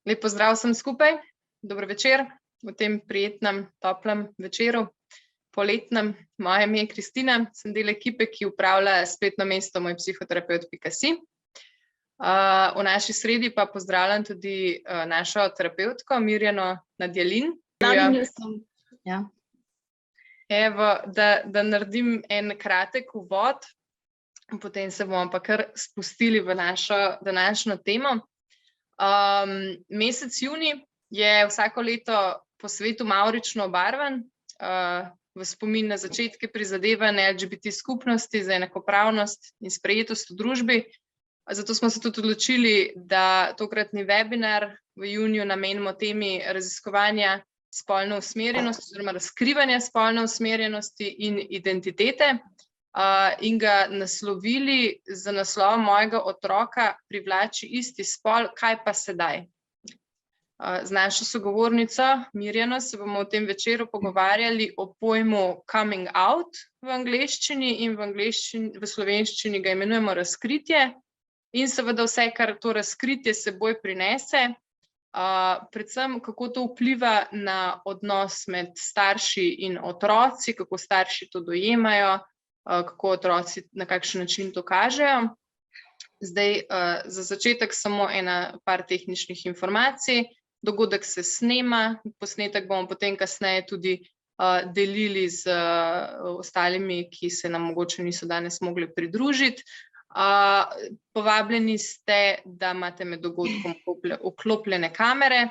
Lep pozdrav vsem skupaj, dober večer v tem prijetnem, toplem večeru, poletnem. Moje ime je Kristina, sem del ekipe, ki upravlja spletno mesto mojpsihoterapeut.si. V naši sredi pa pozdravljam tudi našo terapevtko Mirjano Nadjelin. Evo, da naredim en kratek uvod, potem se bomo pa kar spustili v našo današnjo temo. Mesec junij je vsako leto po svetu mavrično obarvan, v spomin na začetke prizadevanj LGBT skupnosti za enakopravnost in sprejetost v družbi. Zato smo se tudi odločili, da tokratni webinar v juniju namenimo temi raziskovanja spolne usmerjenosti oziroma razkrivanja spolne usmerjenosti in identitete in ga naslovili z naslovom Mojega otroka privlači isti spol, kaj pa sedaj? Z našo sogovornico Mirjano se bomo v tem večeru pogovarjali o pojmu coming out v angleščini in v slovenščini ga imenujemo razkritje in seveda vse, kar to razkritje seboj prinese, predvsem kako to vpliva na odnos med starši in otroci, kako starši to dojemajo, kako otroci na kakšen način to kažejo. Zdaj, za začetek samo par tehničnih informacij. Dogodek se snema, posnetek bomo potem kasneje tudi delili z ostalimi, ki se nam mogoče niso danes mogli pridružiti. Povabljeni ste, da imate med dogodkom vklopljene kamere.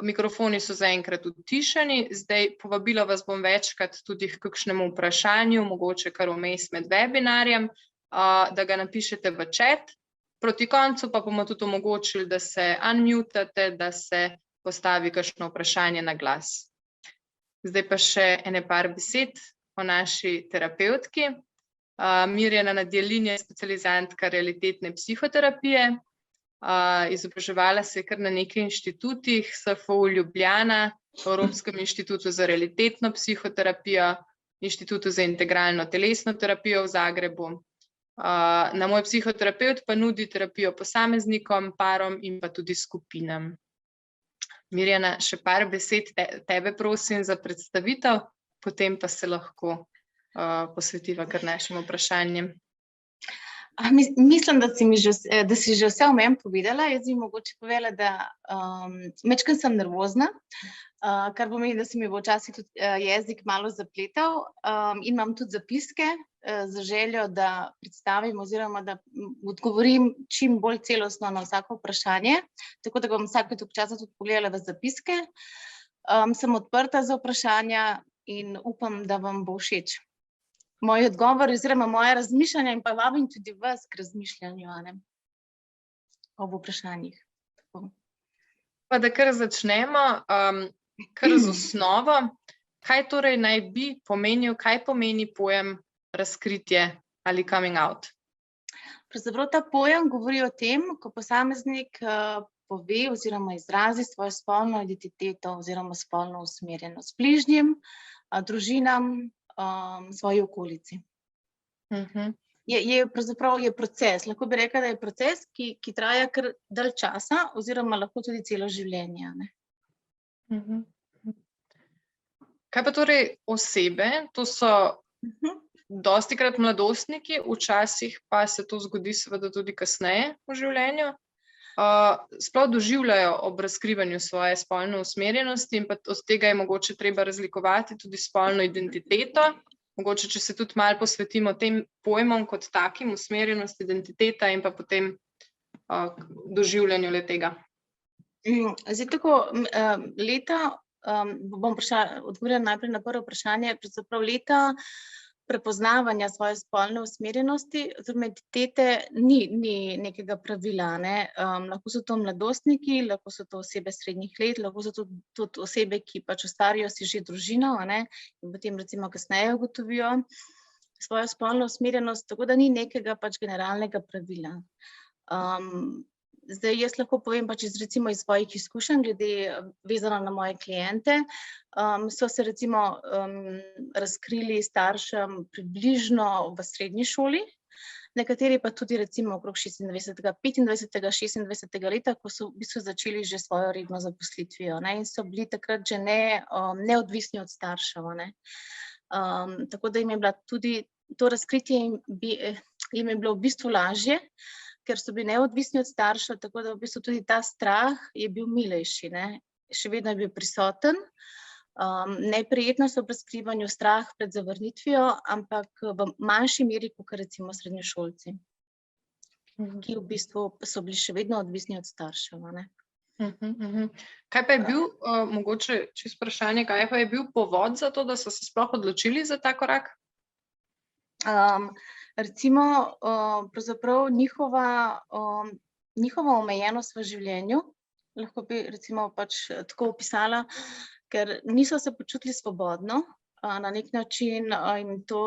Mikrofoni so zaenkrat utišani, zdaj povabila vas bom večkrat tudi k kakšnemu vprašanju, mogoče kar vmes med webinarjem, da ga napišete v chat. Proti koncu pa bomo tudi omogočili, da se unmutate, da se postavi kakšno vprašanje na glas. Zdaj pa še par besed o naši terapevtki. Mirjana Nadjelin je specializantka realitetne psihoterapije. Izobraževala se je kar na nekaj inštitutih, SFU Ljubljana, Evropskem inštitutu za realitetno psihoterapijo, Inštitutu za integralno telesno terapijo v Zagrebu. Na Moj psihoterapevt pa nudi terapijo posameznikom, parom in pa tudi skupinam. Mirjana, še par besed tebe prosim za predstavitev, potem pa se lahko posvetiva kar našim vprašanjem. Mislim, da si že vse o meni povedala. Jaz bi mogoče povedala, da majčkeno sem nervozna, kar pomeni, da se mi bo včasih tudi jezik malo zapletal in imam tudi zapiske za željo, da predstavim oziroma da odgovorim čim bolj celostno na vsako vprašanje, tako da bom vsake toliko časa tudi pogledala v zapiske. Sem odprta za vprašanja in upam, da vam bo všeč moj odgovor oziroma moje razmišljanja in pa vabim tudi vas k razmišljanju ob vprašanjih. Pa da kar začnemo, kar z osnovo, kaj torej naj bi pomenil, kaj pomeni pojem razkritje ali coming out? Pravzaprav ta pojem govori o tem, ko posameznik pove oziroma izrazi svojo spolno identiteto oziroma spolno usmerjenost bližnjim, družinam, svoji okolici. Pravzaprav je proces, lahko bi rekla, da je proces, ki traja kar dalj časa oziroma lahko tudi celo življenje. Kaj pa torej osebe? To so dostikrat mladostniki, včasih pa se to zgodi seveda tudi kasneje v življenju. Sploh doživljajo ob razkrivanju svoje spolne usmerjenosti in pa od tega je mogoče treba razlikovati tudi spolno identiteto. Mogoče, če se tudi malo posvetimo tem pojmom kot takim, usmerjenost, identiteta in pa potem doživljanju le tega. Zdaj tako, leta, bom odgovorila najprej na prvo vprašanje, pravzaprav leta prepoznavanja svoje spolne usmerjenosti oziroma identitete ni nekega pravila. Lahko so to mladostniki, lahko so to osebe srednjih let, lahko so tudi osebe, ki pač ustarijo si že družino in potem recimo kasneje ugotovijo svojo spolno usmerjenost, tako da ni nekega pač generalnega pravila. Zdaj, jaz lahko povem pač iz svojih izkušenj, vezano na moje kliente, so se recimo razkrili staršem približno v srednji šoli, nekateri pa tudi recimo okrog 26., 25., 26. leta, ko so v bistvu začeli že svojo redno zaposlitvijo, ne, in so bili takrat že neodvisni od staršev, ne. Tako da jim je bila tudi to razkritje jim je bilo v bistvu lažje, ker so bili neodvisni od staršev, tako da v bistvu tudi ta strah je bil milejši, ne. Še vedno je bil prisoten, neprijetnost ob razkrivanju, strah pred zavrnitvijo, ampak v manjši meri kakor recimo srednješolci, ki v bistvu so bili še vedno odvisni od staršev, ne. Kaj pa je bil, mogoče čisto vprašanje, kaj pa je bil povod za to, da so se sploh odločili za ta korak? Recimo, pravzaprav njihova omejenost v življenju, lahko bi recimo pač tako opisala, ker niso se počutili svobodno, na nek način jim to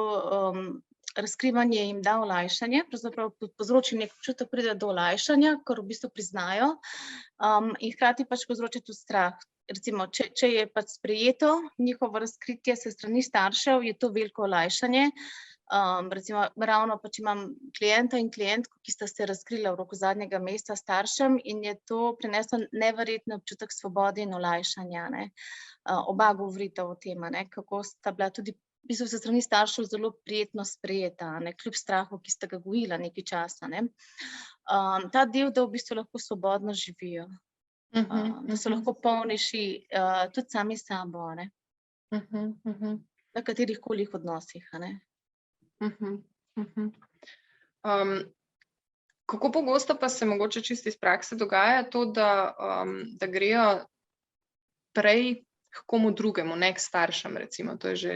razkrivanje jim da olajšanje, pravzaprav povzroči nek občutek, pride do olajšanja, ker v bistvu priznajo, in hkrati pač povzroči tudi strah. Recimo, če je pač sprejeto njihovo razkritje s strani staršev, je to veliko olajšanje. Recimo, ravno pač imam klienta in klientko, ki sta se razkrila v roku zadnjega meseca staršem in je to prineslo neverjetno občutek svobode in olajšanja, ne. Oba govorita o tem, ne, kako sta bila tudi v bistvu s strani staršev zelo prijetno sprejeta, ne, kljub strahu, ki sta ga gojila nekaj časa, ne. Ta del, da v bistvu lahko svobodno živijo, da so lahko polnejši tudi sami s sabo, ne, na katerihkoli odnosih, a ne. Kako pogosto pa se mogoče čisto iz prakse dogaja to, da grejo prej k komu drugemu, ne k staršem, recimo, to je že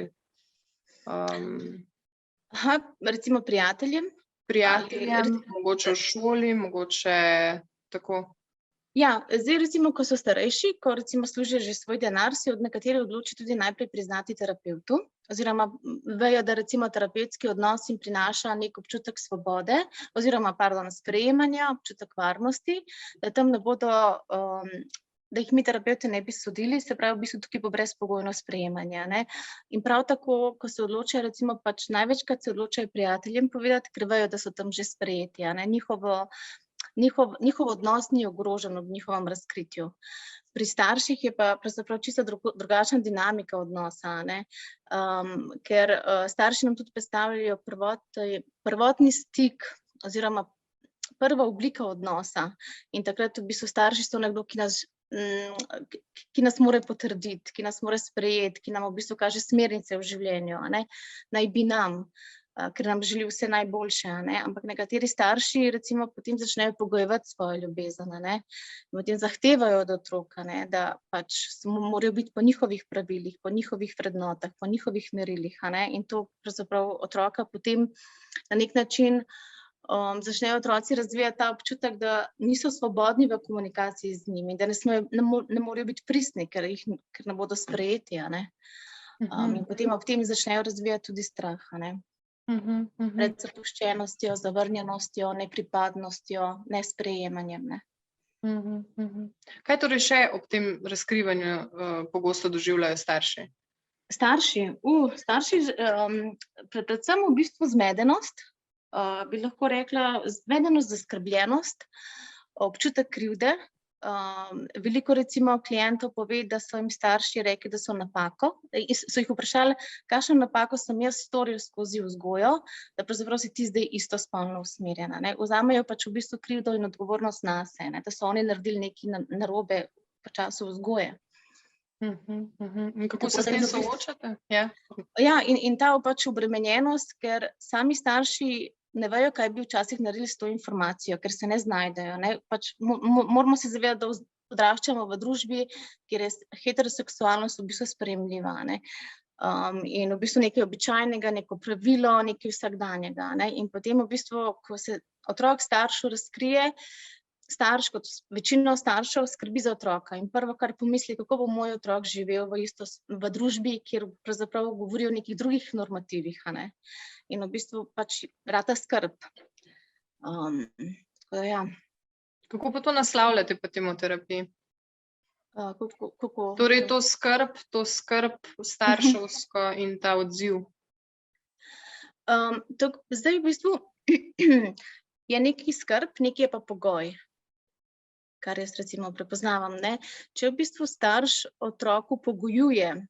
Recimo prijateljem. Mogoče v šoli, mogoče tako. Ja, zdaj recimo, ko so starejši, ko recimo služijo že svoj denar, se od nekateri odloči tudi najprej priznati terapevtu, oziroma vejo, da recimo terapevtski odnos jim prinaša nek občutek svobode, oziroma, sprejemanja, občutek varnosti, da tam ne bodo, da jih mi terapevti ne bi sodili, se pravi, v bistvu tukaj bo brezpogojno sprejemanje, ne. In prav tako, ko se odločajo recimo pač največkrat se odločajo prijateljem povedati, ker vejo, da so tam že sprejeti, a ne, njihov odnos ni ogrožen ob njihovem razkritju. Pri starših je pa pravzaprav čisto drugačna dinamika odnosa, a ne, ker starši nam tudi predstavljajo prvotni stik oziroma prva oblika odnosa in takrat v bistvu starši so nekdo, ki nas mora potrditi, ki nas mora sprejeti, ki nam v bistvu kaže smernice v življenju, a ne, naj bi nam, ker nam želi vse najboljše, a ne, ampak nekateri starši recimo potem začnejo pogojevati svojo ljubezen, a ne, in potem zahtevajo od otrok, a ne, da pač morajo biti po njihovih pravilih, po njihovih vrednotah, po njihovih merilih, a ne, in to pravzaprav otroka potem na nek način začnejo otroci razvijati ta občutek, da niso svobodni v komunikaciji z njimi, da ne morejo biti pristni, ker ne bodo sprejeti, a ne. In potem ob tem začnejo razvijati tudi strah, a ne. Pred zapuščenostjo, zavrnjenostjo, nepripadnostjo, nesprejemanjem, ne. Kaj torej še ob tem razkrivanju pogosto doživljajo starši? Starši, predvsem v bistvu zmedenost, bi lahko rekla, zmedenost, zaskrbljenost, občutek krivde. Veliko recimo klientov pove, da so jim starši rekli, da so napako, so jih vprašali, kakšno napako sem jaz storil skozi vzgojo, da pravzaprav si ti zdaj istospolno usmerjena, ne. Vzamejo pač v bistvu krivdo in odgovornost nase, ne, da so oni naredili nekaj narobe v času vzgoje. In kako se s tem soočate? Ja, in ta pač obremenjenost, ker sami starši ne vejo, kaj bi včasih naredili s to informacijo, ker se ne znajdejo, ne, pač moramo se zavedati, da odraščamo v družbi, kjer je heteroseksualnost v bistvu sprejemljiva, ne, in v bistvu nekaj običajnega, neko pravilo, nekaj vsakdanjega, ne, in potem v bistvu, ko se otrok staršu razkrije, starš kot večino staršev skrbi za otroka in prvo, kar pomisli, kako bo moj otrok živel v družbi, kjer pravzaprav govori o nekih drugih normativih, a ne. In v bistvu pač rata skrb. Tako da ja. Kako pa to naslavljate potem v terapiji? Kako? Torej to skrb starševsko in ta odziv. Zdaj v bistvu je neki skrb, neki je pa pogoj, kar jaz recimo prepoznavam, ne. Če v bistvu starš otroku pogojuje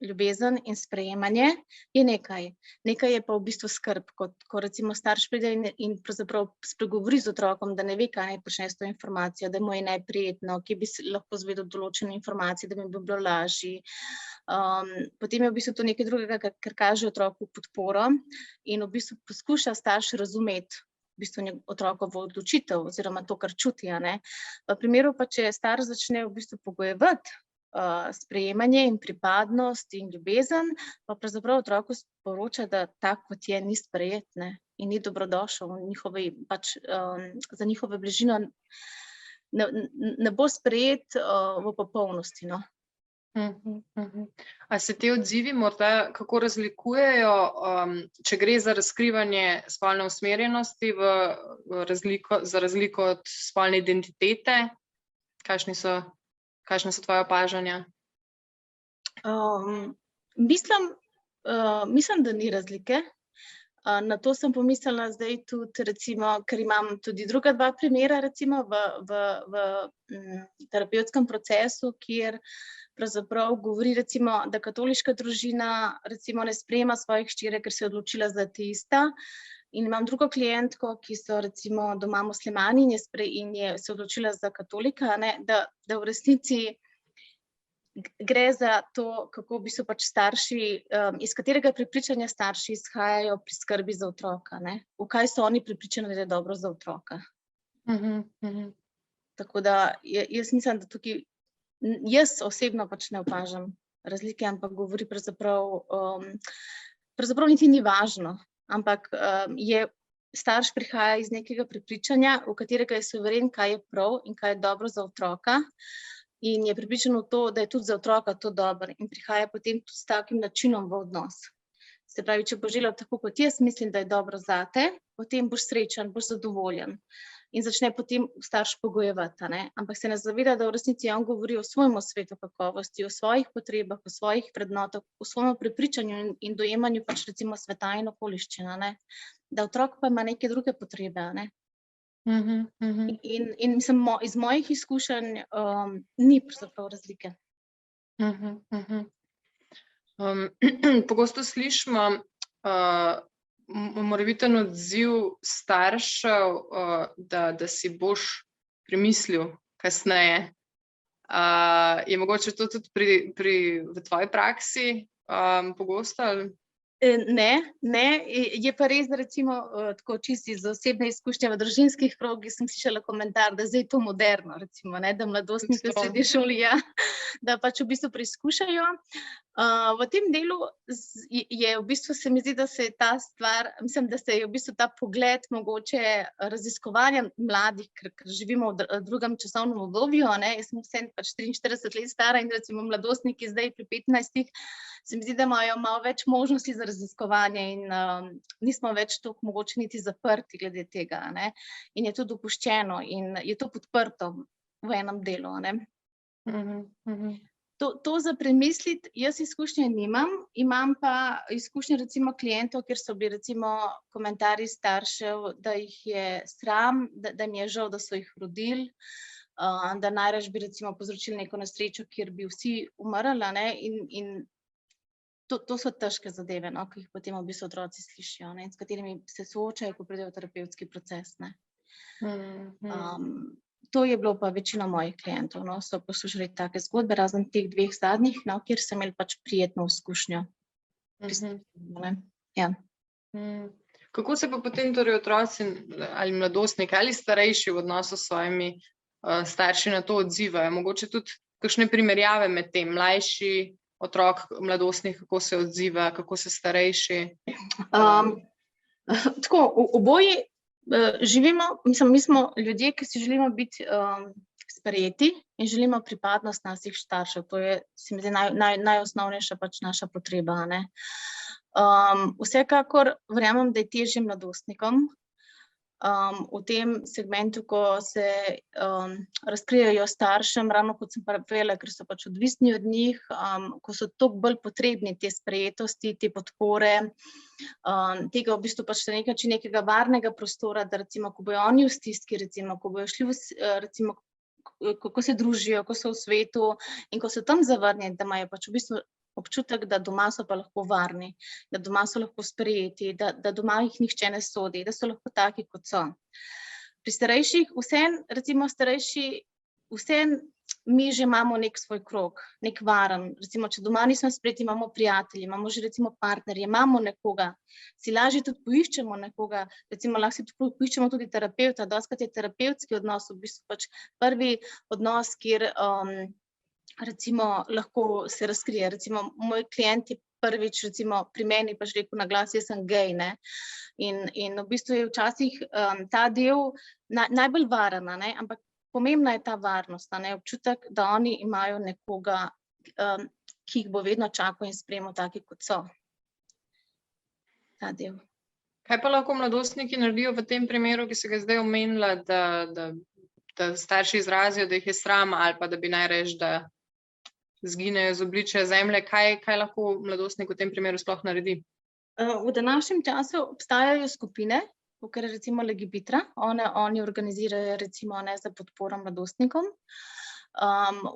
ljubezen in sprejemanje, je nekaj. Nekaj je pa v bistvu skrb, ko recimo starš pride in pravzaprav spregovori z otrokom, da ne ve, kaj naj počne s to informacijo, da mu je neprijetno, kje bi lahko izvedel določene informacije, da bi bilo lažje. Potem je v bistvu to nekaj drugega, ker kaže otroku podporo in v bistvu poskuša starš razumeti v bistvu otrokovo odločitev oziroma to, kar čuti, a ne. V primeru pa, če starš začne v bistvu pogojevati sprejemanje in pripadnost in ljubezen, pa pravzaprav otroku sporoča, da tak, kot je, ni sprejet, ne, in ni dobrodošel v njihovi, pač za njihove bližino ne bo sprejet v popolnosti, no. A se te odzivi morda kako razlikujejo, če gre za razkrivanje spolne usmerjenosti za razliko od spolne identitete? Kakšne so tvoje opažanja? Mislim, da ni razlike. Na to sem pomislila zdaj tudi recimo, ker imam tudi druga dva primera recimo v terapevtskem procesu, kjer pravzaprav govori recimo, da katoliška družina recimo ne sprejema svojih hčere, ker se je odločila za ateista. In imam drugo klientko, ki so recimo doma muslimani in je se odločila za katolika, ne, da v resnici gre za to, kako v bistvu pač starši, iz katerega prepričanja starši izhajajo pri skrbi za otroka, ne. V kaj so oni prepričani, da je dobro za otroka. Tako da jaz mislim, da tukaj, jaz osebno pač ne opažam razlike, ampak govori pravzaprav niti ni važno, ampak starš prihaja iz nekega prepričanja, v katerega je suveren, kaj je prav in kaj je dobro za otroka, in je prepričan v to, da je tudi za otroka to dobro, in prihaja potem tudi s takim načinom v odnos. Se pravi, če boš delal tako, kot jaz mislim, da je dobro zate, potem boš srečen, boš zadovoljen. In začne potem starš pogojevati, ne? Ampak se ne zaveda, da v resnici on govori o svojem svetu kakovosti, o svojih potrebah, o svojih vrednotah, o svojem prepričanju in dojemanju pač recimo sveta in okoliščina, ne? Da otrok pa ima neke druge potrebe, ne? In mislim, iz mojih izkušenj ni pravzaprav razlike. Pogosto slišimo morebiten odziv staršev, da si boš premislil kasneje. Je mogoče to tudi v tvoji praksi pogosto? Ne, je pa res, da recimo tako čisto iz osebne izkušnje v družinskih krogih sem slišala komentar, da zdaj je to moderno, recimo, ne, da mladostniki v srednji šoli, da pač v bistvu preizkušajo. V tem delu je v bistvu, se mi zdi, da se je ta stvar, mislim, da se je v bistvu ta pogled mogoče raziskovanja mladih, ker živimo v drugem časovnem obdobju, ne, jaz sem vseeno pač 43 let stara in recimo mladostniki zdaj pri 15, se mi zdi, da imajo malo več možnosti za raziskovanje in nismo več toliko mogoče niti zaprti glede tega, ne. In je to dopuščeno in je to podprto v enem delu, ne. To za premisliti, jaz izkušnje nimam, imam pa izkušnje recimo klientov, kjer so bili recimo komentarji staršev, da jih je sram, da jim je žal, da so jih rodili, da najraje bi recimo povzročili neko nesrečo, kjer bi vsi umrli, ne, in to so težke zadeve, no, ki jih potem v bistvu otroci slišijo, ne, s katerimi se soočajo, ko pridejo v terapevtski proces, ne. To je bilo pa večina mojih klientov, no, so poslušali take zgodbe, razen teh dveh zadnjih, no, kjer so imeli pač prijetno izkušnjo. Kako se pa potem torej otroci ali mladostniki ali starejši v odnosu s svojimi starši na to odzivajo? Mogoče tudi kakšne primerjave med tem, mlajši otrok, mladostnik, kako se odziva, kako se starejši? Tako, oboji živimo, mislim, mi smo ljudje, ki si želimo biti sprejeti in želimo pripadnost naših staršev. To je, se mi zdi, najosnovnejša pač naša potreba, ne. Vsekakor verjamem, da je težje mladostnikom, v tem segmentu, ko se razkrijajo staršem, ravno kot sem povedala, ker so pač odvisni od njih, ko so toliko bolj potrebni te sprejetosti, te podpore, tega v bistvu pač na nek način nekega varnega prostora, da recimo, ko bojo oni v stiski, recimo, ko bojo šli recimo, ko se družijo, ko so v svetu in ko so tam zavrnjeni, da imajo pač v bistvu občutek, da doma so pa lahko varni, da doma so lahko sprejeti, da doma jih nihče ne sodi, da so lahko taki, kot so. Pri starejših, recimo starejši, mi že imamo nek svoj krog, nek varen. Recimo, če doma nismo sprejeti, imamo prijatelji, imamo že recimo partnerje, imamo nekoga, si lažje tudi poiščemo nekoga, recimo lahko si tudi poiščemo tudi terapevta, dostikrat je terapevtski odnos v bistvu pač prvi odnos, kjer recimo lahko se razkrije. Recimo, moj klient je prvič recimo pri meni pač rekel na glas, jaz sem gej, ne. In v bistvu je včasih ta del najbolj varen, ne, ampak pomembna je ta varnost, ne, občutek, da oni imajo nekoga, ki jih bo vedno čakal in sprejemal taki, kot so. Ta del. Kaj pa lahko mladostniki naredijo v tem primeru, ki si ga zdaj omenila, da starši izrazijo, da jih je sram ali pa da bi najrajši, da zginejo z obličja zemlje? Kaj lahko mladostnik v tem primeru sploh naredi? V današnjem času obstajajo skupine, kakor je recimo Legibitra, oni organizirajo recimo za podporo mladostnikom.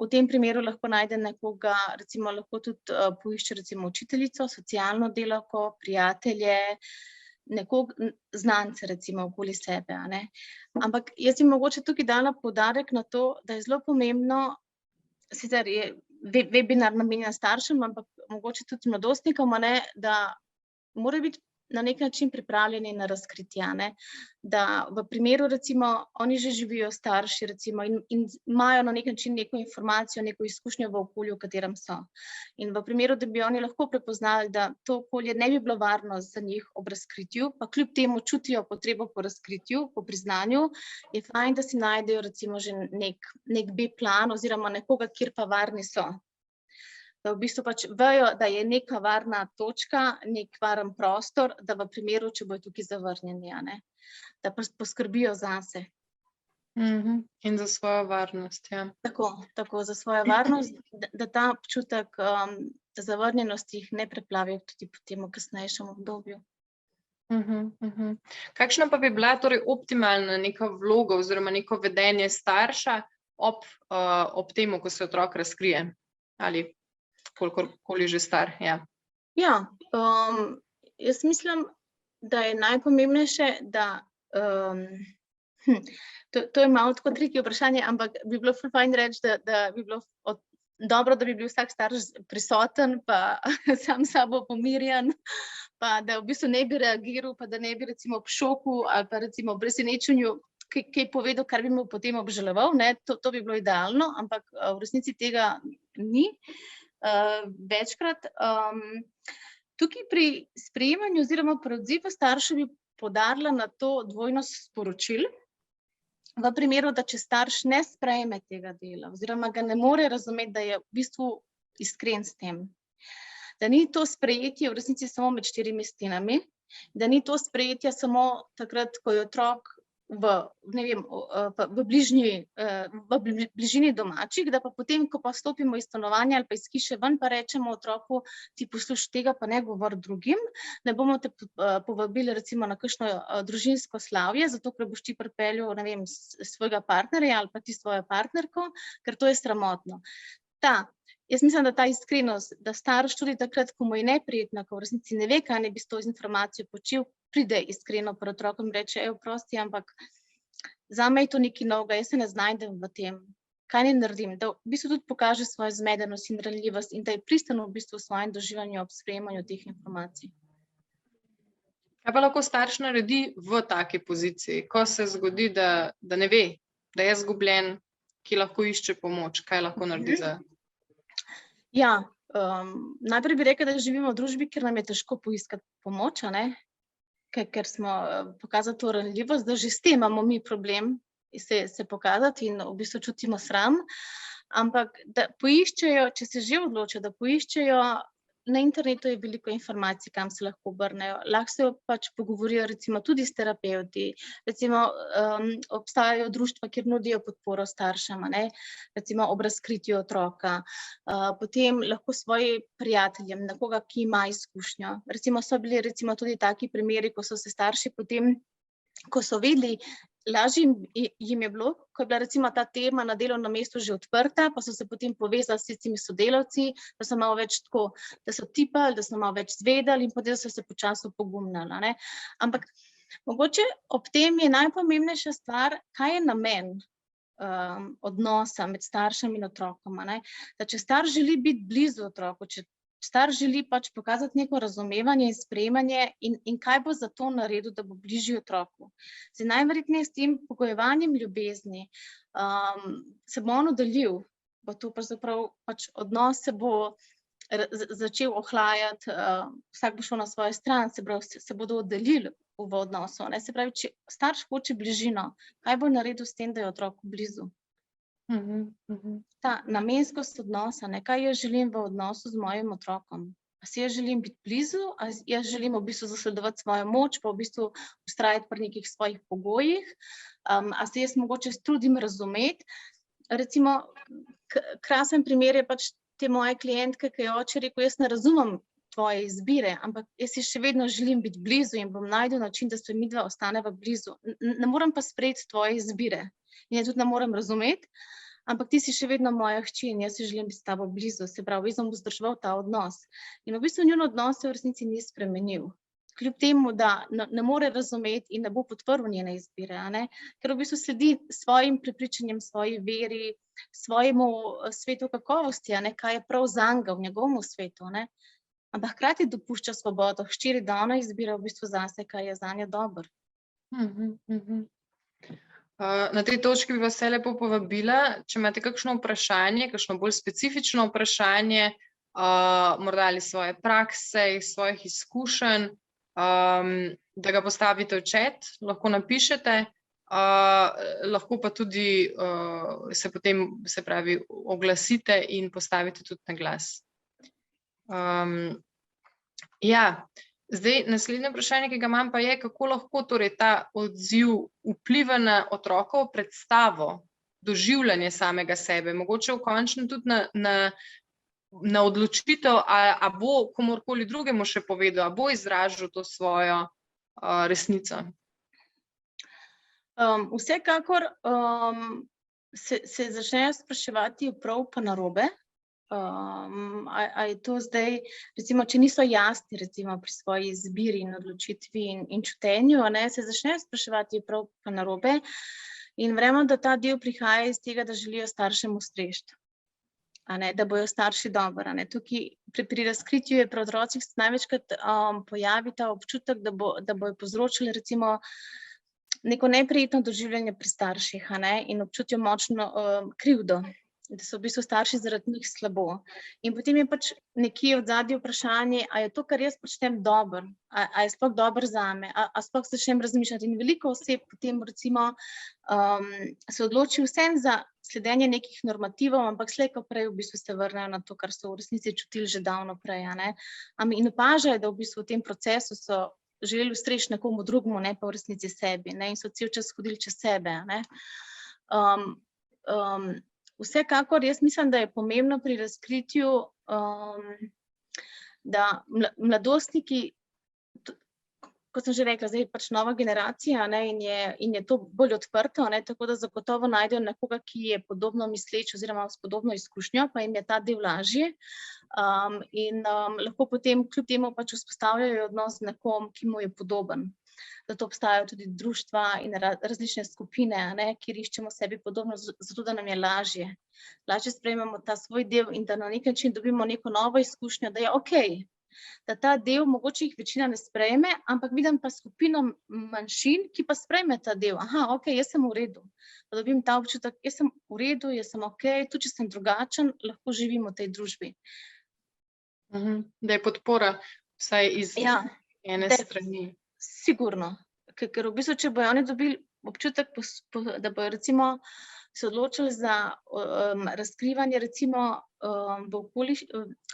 V tem primeru lahko najde nekoga, recimo lahko tudi poišče recimo učiteljico, socialno delavko, prijatelje, znance recimo okoli sebe, a ne. Ampak jaz bi mogoče tukaj dala poudarek na to, da je zelo pomembno, sicer je webinar namenjen staršem, ampak mogoče tudi mladostnikom, a ne, da morajo biti na nek način pripravljeni na razkritja, ne. Da v primeru recimo, oni že živijo starši recimo in imajo na nek način neko informacijo, neko izkušnjo v okolju, v katerem so. In v primeru, da bi oni lahko prepoznali, da to okolje ne bi bilo varno za njih ob razkritju, pa kljub temu čutijo potrebo po razkritju, po priznanju, je fajn, da si najdejo recimo že nek B-plan oziroma nekoga, kjer pa varni so. Da v bistvu pač vejo, da je neka varna točka, nek varen prostor, da v primeru, če bojo tukaj zavrnjeni, a ne, da poskrbijo zase. In za svojo varnost, ja. Tako za svojo varnost, da ta občutek zavrnjenosti jih ne preplavi tudi potem v kasnejšem obdobju. Kakšna pa bi bila torej optimalna neka vloga oziroma neko vedenje starša ob temu, ko se otrok razkrije? Ali kolikorkoli že star, ja. Ja, jaz mislim, da je najpomembnejše, da to je malo tako triki vprašanje, ampak bi bilo ful fajn reči, da bi bilo dobro, da bi bil vsak starš prisoten, pa sam s sabo pomirjen, pa da v bistvu ne bi reagiral, pa da ne bi recimo ob šoku ali pa recimo ob presenečenju kaj povedal, kar bi mu potem obžaloval, ne, to bi bilo idealno, ampak v resnici tega ni. Večkrat. Tukaj pri sprejemanju oziroma pri odzivu staršev bi poudarila na to dvojnost sporočil. V primeru, da če starš ne sprejme tega dela oziroma ga ne more razumeti, da je v bistvu iskren s tem. Da ni to sprejetje v resnici samo med štirimi stenami, da ni to sprejetje samo takrat, ko je otrok v bližini domačih, da pa potem, ko pa stopimo iz stanovanja ali pa iz hiše ven, pa rečemo otroku, ti poslušaj, tega pa ne govori drugim, ne bomo te povabili recimo na kakšno družinsko slavje, zato ker boš ti pripeljal, ne vem, svojega partnerja ali pa ti svojo partnerko, ker to je sramotno. Jaz mislim, da ta iskrenost, da starš tudi takrat, ko mu je neprijetno, ko v resnici ne ve, kaj ne bi s to informacijo počel, pride iskreno pred otrokom in reče, prosti, ampak zame je to nekaj novega, jaz se ne znajdem v tem, kaj ne naredim, da v bistvu tudi pokaže svojo zmedenost in ranljivost in da je pristan v bistvu v svojem doživljanju ob sprejemanju teh informacij. Kaj pa lahko starš naredi v taki poziciji, ko se zgodi, da ne ve, da je izgubljen, ki lahko išče pomoč, kaj lahko naredi za... Ja, najprej bi rekla, da živimo v družbi, kjer nam je težko poiskati pomoč, a ne? Ker smo pokazali to ranljivost, da že s tem imamo mi problem se pokazati in v bistvu čutimo sram, ampak da poiščejo, če se že odločijo, da poiščejo na internetu je veliko informacij, kam se lahko obrnejo. Lahko se pač pogovorijo recimo tudi s terapevti. Recimo obstajajo društva, kjer nudijo podporo staršem, ne? Recimo ob razkritju otroka. Potem lahko svoji prijateljem, nekoga, ki ima izkušnjo. Recimo so bili recimo tudi taki primeri, ko so se starši potem, ko so vedeli, lažje jim je bilo, ko je bila recimo ta tema na delovnem mestu že odprta, pa so se potem povezali s tistimi sodelavci, da so malo več tako, da so tipali, da so malo več zvedali in potem so se počasi opogumnili, ne. Ampak mogoče ob tem je najpomembnejša stvar, kaj je namen odnosa med staršem in otrokom, ne. Da če starš želi biti blizu otroku, če starš želi pač pokazati neko razumevanje in sprejemanje in kaj bo za to naredil, da bo bližji otroku. Zdaj, najverjetneje s tem pogojevanjem ljubezni se bo on oddaljil, bo to pravzaprav pač odnos se bo začel ohlajati, vsak bo šel na svojo stran, se bodo oddaljili v odnosu, ne. Se pravi, če starš hoče bližino, kaj bo naredil s tem, da je otroku blizu? Ta namenskost odnosa, ne, kaj jaz želim v odnosu z mojim otrokom. A si jaz želim biti blizu, a jaz želim v bistvu zasledovati svojo moč, pa v bistvu vztrajati pri nekih svojih pogojih, a se jaz mogoče trudim razumeti. Recimo, krasen primer je pač te moje klientke, ki je oče rekel, jaz ne razumem tvoje izbire, ampak jaz si še vedno želim biti blizu in bom našel način, da se midva ostaneva blizu. Ne morem pa sprejeti tvoje izbire. In jaz tudi ne morem razumeti, ampak ti si še vedno moja hči in jaz si želim biti s tabo blizu, se pravi, jaz bom vzdrževal ta odnos. In v bistvu njun odnos se v resnici ni spremenil. Kljub temu, da ne more razumeti in ne bo podprl njene izbire, ne? Ker v bistvu sledi svojim prepričanjem, svoji veri, svojemu svetu kakovosti, ne? Kaj je prav zanj v njegovem svetu, ne? Ampak hkrati dopušča svobodo hčeri, da ona izbira v bistvu zase, kaj je zanje dobro. Na tej točki bi vas vse lepo povabila, če imate kakšno vprašanje, kakšno bolj specifično vprašanje, morda ali svoje prakse, svojih izkušenj, da ga postavite v chat, lahko napišete, lahko pa tudi se potem, se pravi, oglasite in postavite tudi na glas. Ja. Zdaj, naslednje vprašanje, ki ga imam, pa je, kako lahko torej ta odziv vpliva na otrokovo predstavo, doživljanje samega sebe, mogoče v končnem tudi na odločitev, a bo komurkoli drugemu še povedal, a bo izražal to svojo resnico. Vsekakor se začnejo spraševati prav pa narobe. A je to zdaj, recimo, če niso jasni recimo pri svoji izbiri in odločitvi in čutenju, ne, se začnejo spraševati prav pa narobe in verjamem, da ta del prihaja iz tega, da želijo staršem ustreči, a ne, da bojo starši dobro, a ne. Tukaj pri razkritju je pri otrocih se največkrat pojavi ta občutek, da bojo povzročili recimo neko neprijetno doživljanje pri starših, a ne, in občutijo močno krivdo. Da so v bistvu starši zaradi njih slabo. In potem je pač nekje v zadnje vprašanje, a je to, kar jaz počnem, dobro, a je sploh dobro zame, a sploh začnem razmišljati. In veliko oseb potem recimo se odloči vsem za sledenje nekih normativov, ampak slej ko prej v bistvu se vrnejo na to, kar so v resnici čutili že davno prej, a ne. In opažajo, da v bistvu v tem procesu so želeli ustreči nekomu drugemu, ne pa v resnici sebi, ne, in so cel čas hodili čez sebe, a ne. Vsekakor jaz mislim, da je pomembno pri razkritju, da mladostniki, kot sem že rekla, zdaj je pač nova generacija, ne, in je to bolj odprto, ne, tako da zagotovo najdejo nekoga, ki je podobno misleč oziroma s podobno izkušnjo, pa jim je ta del lažji. In lahko potem kljub temu pač vzpostavljajo odnos z nekom, ki mu je podoben. Zato obstajajo tudi društva in različne skupine, ne, kjer iščemo sebi podobno, zato da nam je lažje. Lažje sprejmemo ta svoj del in da na nek način dobimo neko novo izkušnjo, da je okej, da ta del mogoče jih večina ne sprejme, ampak vidim pa skupino manjšin, ki pa sprejme ta del. Aha, okej, jaz sem v redu. Da dobim ta občutek, jaz sem v redu, jaz sem okej, tudi če sem drugačen, lahko živim v tej družbi. Da je podpora vsaj iz ene strani. Sigurno, ker v bistvu, če bojo oni dobili občutek, da bojo recimo se odločili za razkrivanje recimo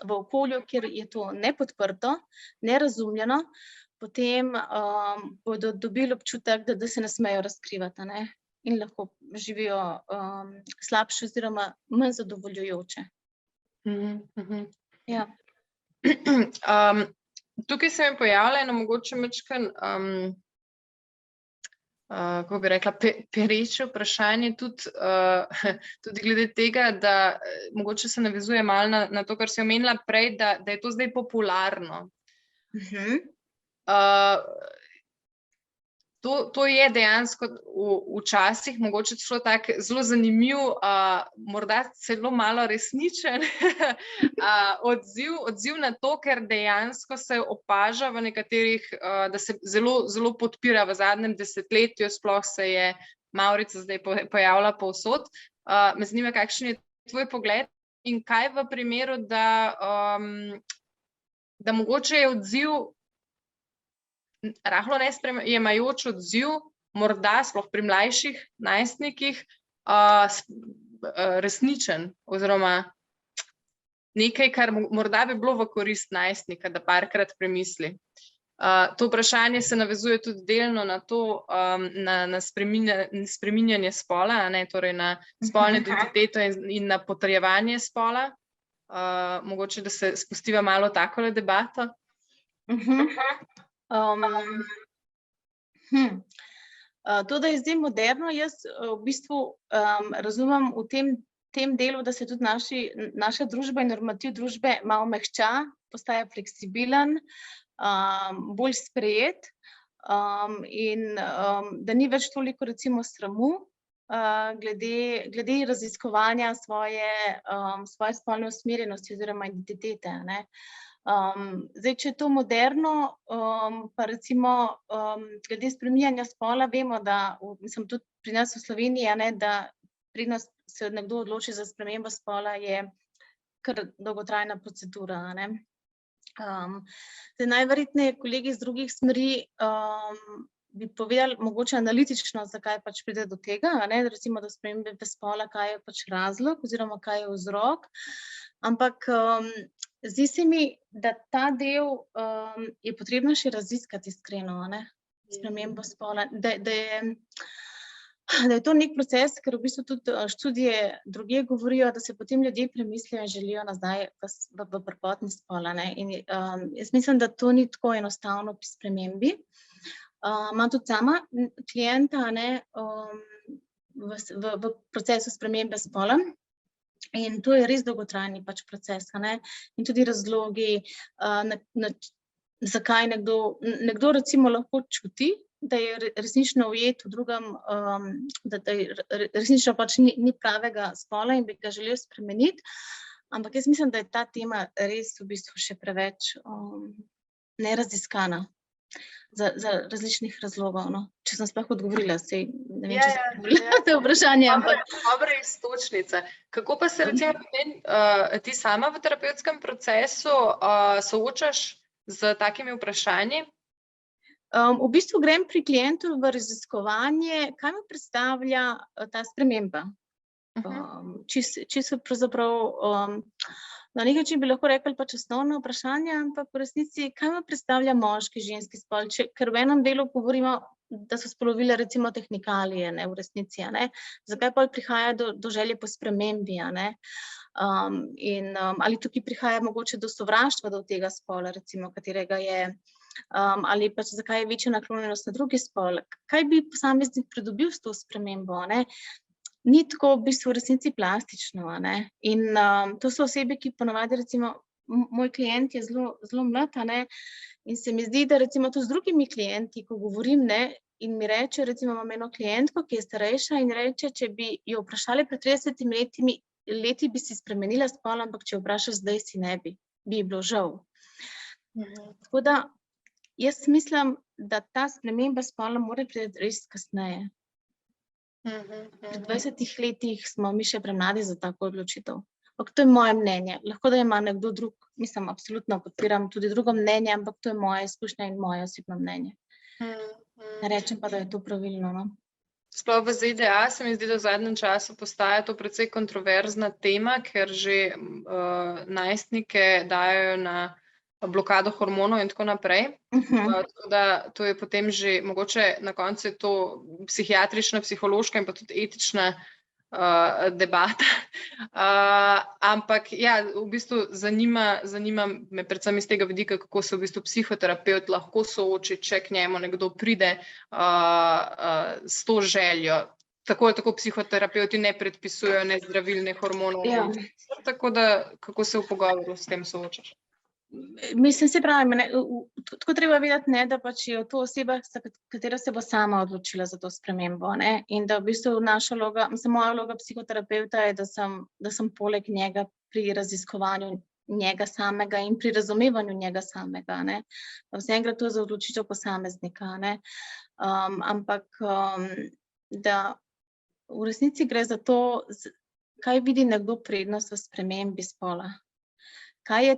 v okolju, kjer je to nepodprto, nerazumljeno, potem bodo dobili občutek, da se ne smejo razkrivati, ne? In lahko živijo slabše oziroma manj zadovoljujoče. Ja. Tukaj se mi pojavlja eno mogoče majčkeno, kako bi rekla, pereče vprašanje tudi glede tega, da mogoče se navezuje malo na to, kar si omenila prej, da je to zdaj popularno. To je dejansko včasih mogoče celo tak zelo zanimiv, morda celo malo resničen odziv na to, ker dejansko se opaža v nekaterih, da se zelo, zelo podpira v zadnjem desetletju, sploh se je mavrica zdaj pojavila povsod. Me zanima, kakšen je tvoj pogled in kaj v primeru, da mogoče je odziv rahlo nesprejemajoč odziv, morda sploh pri mlajših najstnikih, resničen oziroma nekaj, kar morda bi bilo v korist najstnika, da parkrat premisli. To vprašanje se navezuje tudi delno na to, na spreminjanje spola, torej na spolno identiteto in na potrjevanje spola. Mogoče, da se spustiva malo takole debato. To, da je zdaj moderno, jaz v bistvu razumem v tem delu, da se tudi naša družba in normativ družbe malo mehča, postaja fleksibilen, bolj sprejet in da ni več toliko recimo sramu glede raziskovanja svoje spolne usmerjenosti oziroma identitete, ne. Zdaj, če je to moderno, pa recimo glede spreminjanja spola, vemo, da mislim tudi pri nas v Sloveniji, da pri nas se nekdo odloči za spremembo spola, je kar dolgotrajna procedura, ne. Zdaj, najverjetneje kolegi iz drugih smeri bi povedali mogoče analitično, zakaj pač pride do tega, ne, recimo do spremembe spola, kaj je pač razlog oziroma kaj je vzrok, ampak zdi se mi, da ta del je potrebno še raziskati iskreno, ne, spremembo spola, da je to nek proces, ker v bistvu tudi študije drugje govorijo, da se potem ljudje premislijo in želijo nazaj v prvotni spol, ne, in jaz mislim, da to ni tako enostavno pri spremembi. Imam tudi sama klienta, ne, v procesu spremembe spola. In to je res dolgotrajni pač proces, ne? In tudi razlogi, zakaj nekdo recimo lahko čuti, da je resnično ujet v drugem, da resnično pač ni pravega spola in bi ga želel spremeniti, ampak jaz mislim, da je ta tema res v bistvu še preveč neraziskana. Za različnih razlogov, no. Če sem sploh odgovorila, saj ne vem, če sem odgovorila to vprašanje, ampak... Dobra iztočnica. Kako pa se recimo ti sama v terapevtskem procesu soočaš z takimi vprašanji? V bistvu grem pri klientu v raziskovanje, kaj mi predstavlja ta sprememba. Čisto pravzaprav... Na nekaj način bi lahko rekli pač osnovno vprašanje, ampak v resnici, kaj me predstavlja moški, ženski spol, ker v enem delu govorimo, da so spolovila recimo tehnikalije, ne, v resnici, ne, zakaj pol prihaja do želje po spremembi, ne, in ali tukaj prihaja mogoče do sovraštva do tega spola, recimo, katerega je, ali pač zakaj je večja naklonjenost na drugi spol, kaj bi posameznik pridobil s to spremembo, ne. Ni tako v bistvu v resnici plastično, ne, in to so osebe, ki ponavadi recimo, moj klient je zelo mlad, ne, in se mi zdi, da recimo to z drugimi klienti, ko govorim, ne, in mi reče, recimo imam eno klientko, ki je starejša in reče, če bi jo vprašali pred 30 leti bi si spremenila spol, ampak če jo vprašaš zdaj, si ne bi bilo žal. Tako da, jaz mislim, da ta sprememba spola mora priti res kasneje. Pri 20 letih smo mi še premladi za tako odločitev. Ampak to je moje mnenje. Lahko, da ima nekdo drug, mislim, absolutno podpiram tudi drugo mnenje, ampak to je moja izkušnja in moje osebno mnenje. Ne rečem pa, da je to pravilno, no. Sploh v ZDA se mi zdi, da v zadnjem času postaja to precej kontroverzna tema, ker že najstnike dajo na blokado hormonov in tako naprej. Tako da to je potem že mogoče na koncu je to psihiatrična, psihološka in pa tudi etična debata. Ampak ja, v bistvu zanima me predvsem iz tega vidika, kako se v bistvu psihoterapevt lahko sooči, če k njemu nekdo pride s to željo. Tako ali tako psihoterapevti ne predpisujejo ne zdravil, ne hormonov. Ja. Tako da, kako se v pogovoru s tem soočaš? Mislim, se pravi, tako treba vedeti, ne, da pač je to oseba, katera se bo sama odločila za to spremembo, ne, in da v bistvu naša vloga, moja vloga psihoterapevta je, da sem poleg njega pri raziskovanju njega samega in pri razumevanju njega samega, ne. Vseeno gre to za odločitev posameznika, ne. Ampak da v resnici gre za to, kaj vidi nekdo prednost v spremembi spola. Kaj je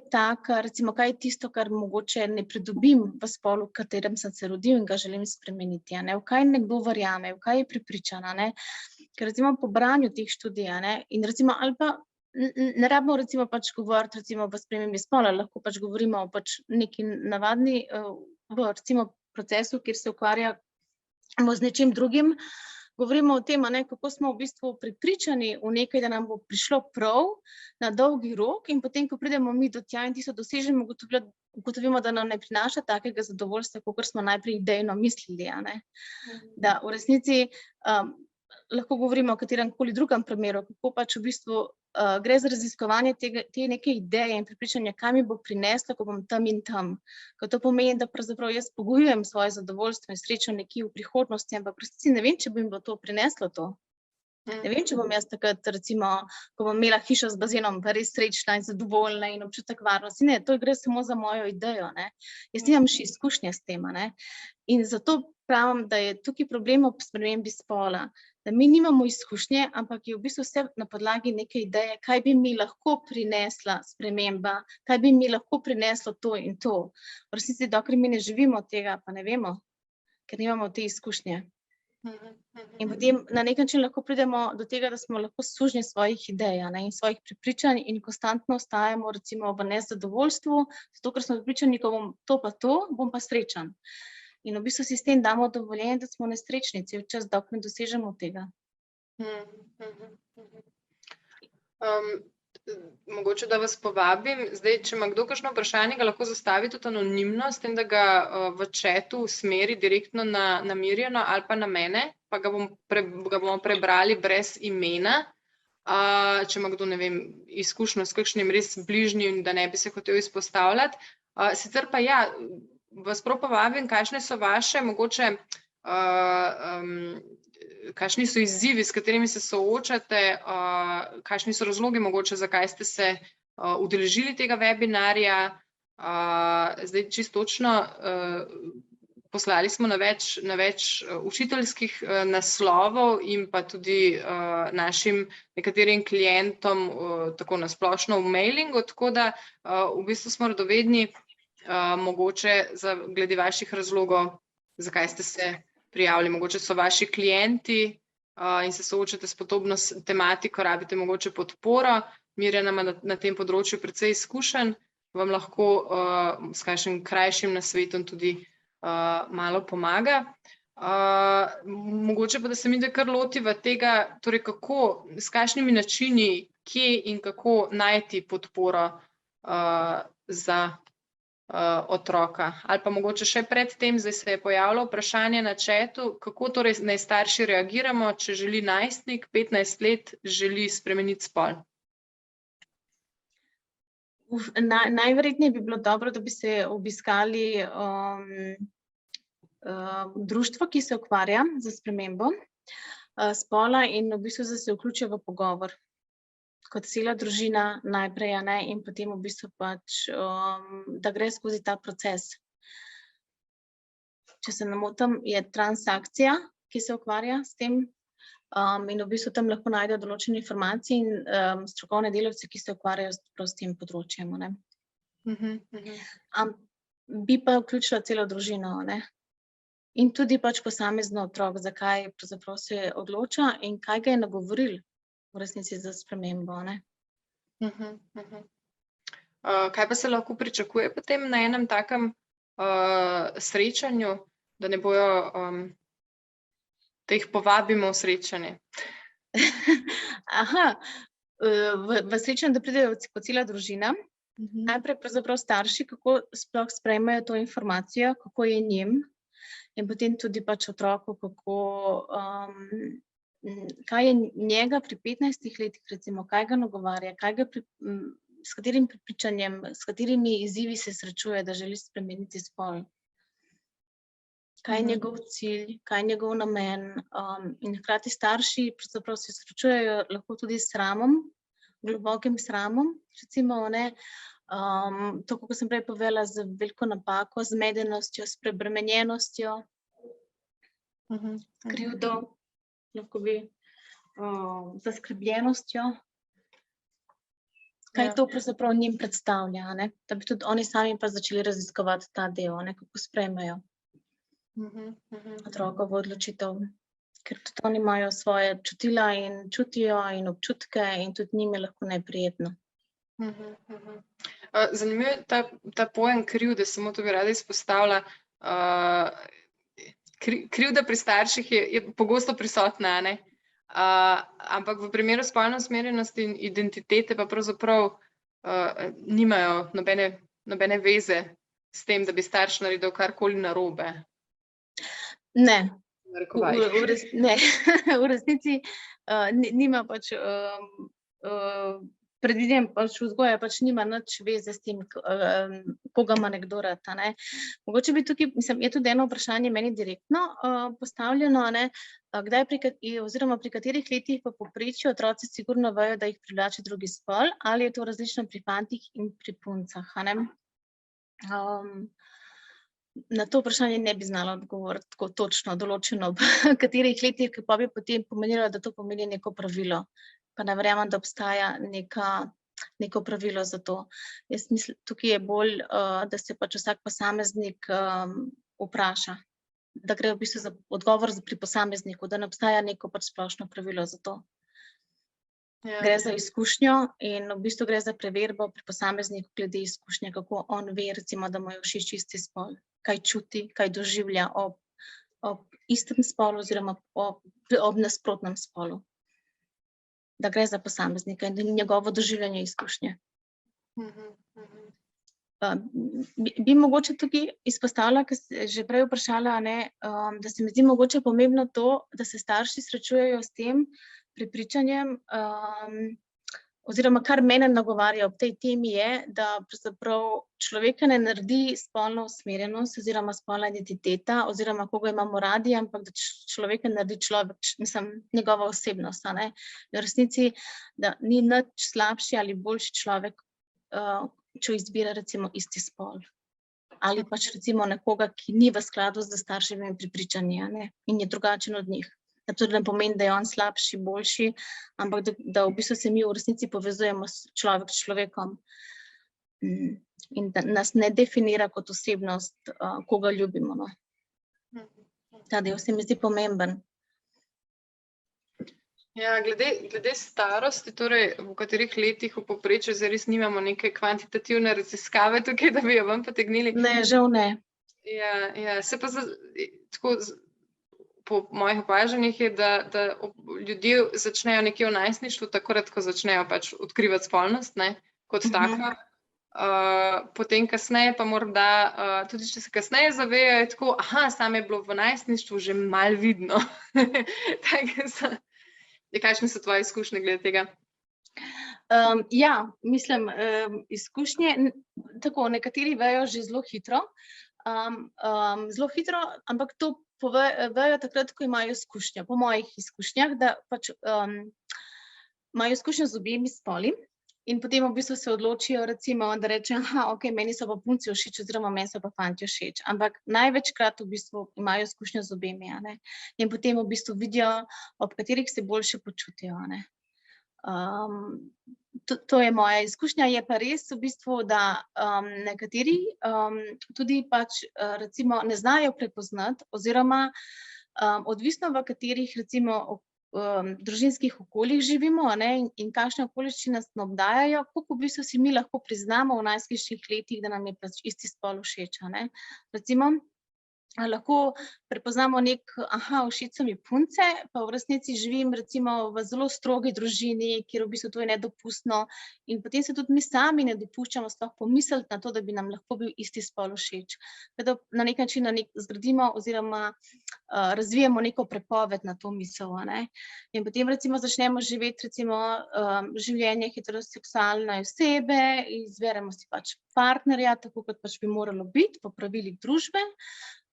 recimo, kaj je tisto, kar mogoče ne pridobim v spolu, v katerem sem se rodil in ga želim spremeniti, ne? V kaj nekdo verjame, v kaj je prepričana, ne? Ker recimo po branju teh študij, ne? In recimo, ali pa ne rabimo recimo pač govoriti recimo v spremembi spola, lahko pač govorimo o pač neki navadni recimo procesu, kjer se ukvarjamo z nečim drugim. Govorimo o tem, ne, kako smo v bistvu prepričani v nekaj, da nam bo prišlo prav na dolgi rok in potem, ko pridemo mi do tja in tisto dosežemo, ugotovimo, da nam ne prinaša takega zadovoljstva, kakor smo najprej idejno mislili, a ne. Da v resnici lahko govorimo o katerem koli drugem primeru, kako pač v bistvu gre za raziskovanje te neke ideje in prepričanja, kaj mi bo prineslo, ko bom tam in tam. Ko to pomeni, da pravzaprav jaz pogojujem svoje zadovoljstvo in srečo nekje v prihodnosti, ampak v resnici ne vem, če bi mi bo to prineslo to. Ne vem, če bom jaz takrat, recimo, ko bom imela hišo z bazenom, pa res srečna in zadovoljna in občutek varnosti. Ne, to gre samo za mojo idejo, ne. Jaz nimam še izkušnje s tem, ne. In zato pravim, da je tukaj problem ob spremembi spola, da mi nimamo izkušnje, ampak je v bistvu vse na podlagi neke ideje, kaj bi mi lahko prinesla sprememba, kaj bi mi lahko prineslo to in to. V resnici, dokler mi ne živimo tega, pa ne vemo, ker nimamo te izkušnje. In potem na nek način lahko pridemo do tega, da smo lahko sužnji svojih idej, ne, in svojih prepričanj in konstantno ostajamo recimo v nezadovoljstvu, zato ker smo prepričani, ko bom to pa to, bom pa srečen. In v bistvu si s tem damo dovoljenje, da smo nesrečni cel čas, dokler ne dosežemo tega. Mogoče, da vas povabim, zdaj, če ima kdo kakšno vprašanje, ga lahko zastavi tudi anonimno, s tem, da ga v chatu usmeri direktno na Mirjano ali pa na mene, pa ga bomo prebrali brez imena. Če ima kdo, ne vem, izkušnjo s kakšnim res bližnjim, da ne bi se hotel izpostavljati. Sicer pa ja, vas prav povabim, kakšne so vaše, mogoče, kakšni so izzivi, s katerimi se soočate, kakšni so razlogi mogoče, zakaj ste se udeležili tega webinarja. Zdaj čisto točno, poslali smo na več učiteljskih naslovov in pa tudi našim nekaterim klientom tako na splošno v mailingu, tako da v bistvu smo radovedni mogoče glede vaših razlogov, zakaj ste se prijavili. Mogoče so vaši klienti in se soočate s podobno tematiko, rabite mogoče podporo. Mirjana ima na tem področju precej izkušenj, vam lahko s kakšnim krajšim nasvetom tudi malo pomaga. Mogoče pa, da se mi kar lotiva tega, torej kako, s kakšnimi načini, kje in kako najti podporo za otroka. Ali pa mogoče še pred tem, zdaj se je pojavilo vprašanje na chatu, kako torej naj starši reagiramo, če želi najstnik 15 let želi spremeniti spol? Najverjetneje bi bilo dobro, da bi se obiskali društvo, ki se ukvarja z spremembo spola in v bistvu da se vključijo v pogovor. Kot cela družina najprej, ne, in potem v bistvu pač, da gre skozi ta proces. Če se ne motim, je transakcija, ki se ukvarja s tem, in v bistvu tam lahko najdejo določene informacije in strokovne delavce, ki se ukvarjajo s tem področjem, ne. Bi pa vključila celo družino, ne. In tudi pač posamezno otrok, zakaj pravzaprav se odloča in kaj ga je nagovoril v resnici za spremembo, ne. Kaj pa se lahko pričakuje potem na enem takem srečanju, da ne bojo, da jih povabimo v srečanje? Aha, v srečanju, da pridejo kot cela družina, najprej pravzaprav starši, kako sploh sprejmejo to informacijo, kako je njim, in potem tudi pač otroku, kako, kaj je njega pri 15 letih, recimo, kaj ga nagovarja, kaj ga s katerim prepričanjem, s katerimi izzivi se srečuje, da želi spremeniti spol. Kaj je njegov cilj, kaj je njegov namen, in hkrati starši pravzaprav se srečujejo lahko tudi s sramom, globokim sramom, recimo, ne, to, kako sem prej povedala, z veliko napako, zmedenostjo, s prebremenjenostjo, krivdo, lahko bi, zaskrbljenostjo. Kaj to pravzaprav njim predstavlja, ne? Da bi tudi oni sami pa začeli raziskovati ta del, ne, kako sprejmejo otrokovo odločitev. Ker tudi oni imajo svoje čutila in čutijo in občutke in tudi njim je lahko neprijetno. Zanimiv je ta pojem krivde, samo to bi rada izpostavila. Krivda pri starših je pogosto prisotna, ne? Ampak v primeru spolne usmerjenosti in identitete pa pravzaprav nimajo nobene veze s tem, da bi starš naredil karkoli narobe. Ne. Ne, v resnici nima pač predvidevam pač vzgoja pač nima nič veze s tem, koga ima nekdo rad, a ne. Mogoče bi tukaj, mislim, je tudi eno vprašanje meni direktno postavljeno, a ne, kdaj oziroma pri katerih letih v povprečju otroci sigurno vejo, da jih privlači drugi spol, ali je to različno pri fantih in pri puncah, a ne. Na to vprašanje ne bi znala odgovoriti tako točno, določeno, v katerih letih, ker pa bi potem pomenilo, da to pomeni neko pravilo. Pa ne verjamem, da obstaja neko pravilo za to. Jaz mislim, tukaj je bolj, da se pač vsak posameznik vpraša, da gre v bistvu za odgovor pri posamezniku, da ne obstaja neko pač splošno pravilo za to. Gre za izkušnjo in v bistvu gre za preverbo pri posamezniku glede izkušnje, kako on ve, recimo, da mu je všeč isti spol, kaj čuti, kaj doživlja ob istem spolu oziroma ob nasprotnem spolu. Da gre za posameznika in njegovo doživljanje izkušnje. Bi mogoče tukaj izpostavila, ker ste že prej vprašala, ne, da se mi zdi mogoče pomembno to, da se starši srečujejo s tem prepričanjem, oziroma kar mene nagovarja ob tej temi je, da pravzaprav človeka ne naredi spolna usmerjenost oziroma spolna identiteta oziroma koga imamo radi, ampak da človeka naredi človek, mislim, njegova osebnost, a ne. V resnici, da ni nič slabši ali boljši človek, če izbira recimo isti spol. Ali pač recimo nekoga, ki ni v skladu s starševimi prepričanji, a ne, in je drugačen od njih. To ne pomeni, da je on slabši, boljši, ampak da v bistvu se mi v resnici povezujemo človek s človekom in da nas ne definira kot osebnost, koga ljubimo, no. Ta del se mi zdi pomemben. Ja, glede starosti, torej v katerih letih v povprečju zdaj res nimamo neke kvantitativne raziskave tukaj, da bi jo ven potegnili. Ne, žal ne. Ja, se pa tako po mojih opažanjih je, da ljudje začnejo nekje v najstništvu takrat, ko začnejo pač odkrivati spolnost, ne, kot taka. Potem kasneje pa morda, tudi če se kasneje zavejo, je tako, samo je bilo v najstništvu že malo vidno. Kakšne so tvoje izkušnje glede tega? Ja, mislim, izkušnje, tako, nekateri vejo že zelo hitro, ampak to vejo takrat, ko imajo izkušnjo, po mojih izkušnjah, da pač imajo izkušnjo z obemi spoli in potem v bistvu se odločijo, recimo, da rečejo, okej, meni so pa punci všeč oziroma meni so pa fantje všeč, ampak največkrat v bistvu imajo izkušnjo z obemi, a ne, in potem v bistvu vidijo, ob katerih se boljše počutijo, a ne. To je moja izkušnja, je pa res v bistvu, da nekateri tudi pač recimo ne znajo prepoznati oziroma odvisno v katerih recimo družinskih okoljih živimo, in kakšne okoliščine nas obdajajo, koliko v bistvu si mi lahko priznamo v najstniških letih, da nam je pač isti spol všeč, Recimo, lahko prepoznamo všeč so mi punce, pa v resnici živim recimo v zelo strogi družini, kjer v bistvu to je nedopustno in potem se tudi mi sami ne dopuščamo sploh pomisliti na to, da bi nam lahko bil isti spol všeč. Da na nek način zgradimo oziroma razvijemo neko prepoved na to misel, In potem recimo začnemo živeti recimo življenje heteroseksualne osebe, izberemo si pač partnerja, tako kot pač bi moralo biti po pravilih družbe,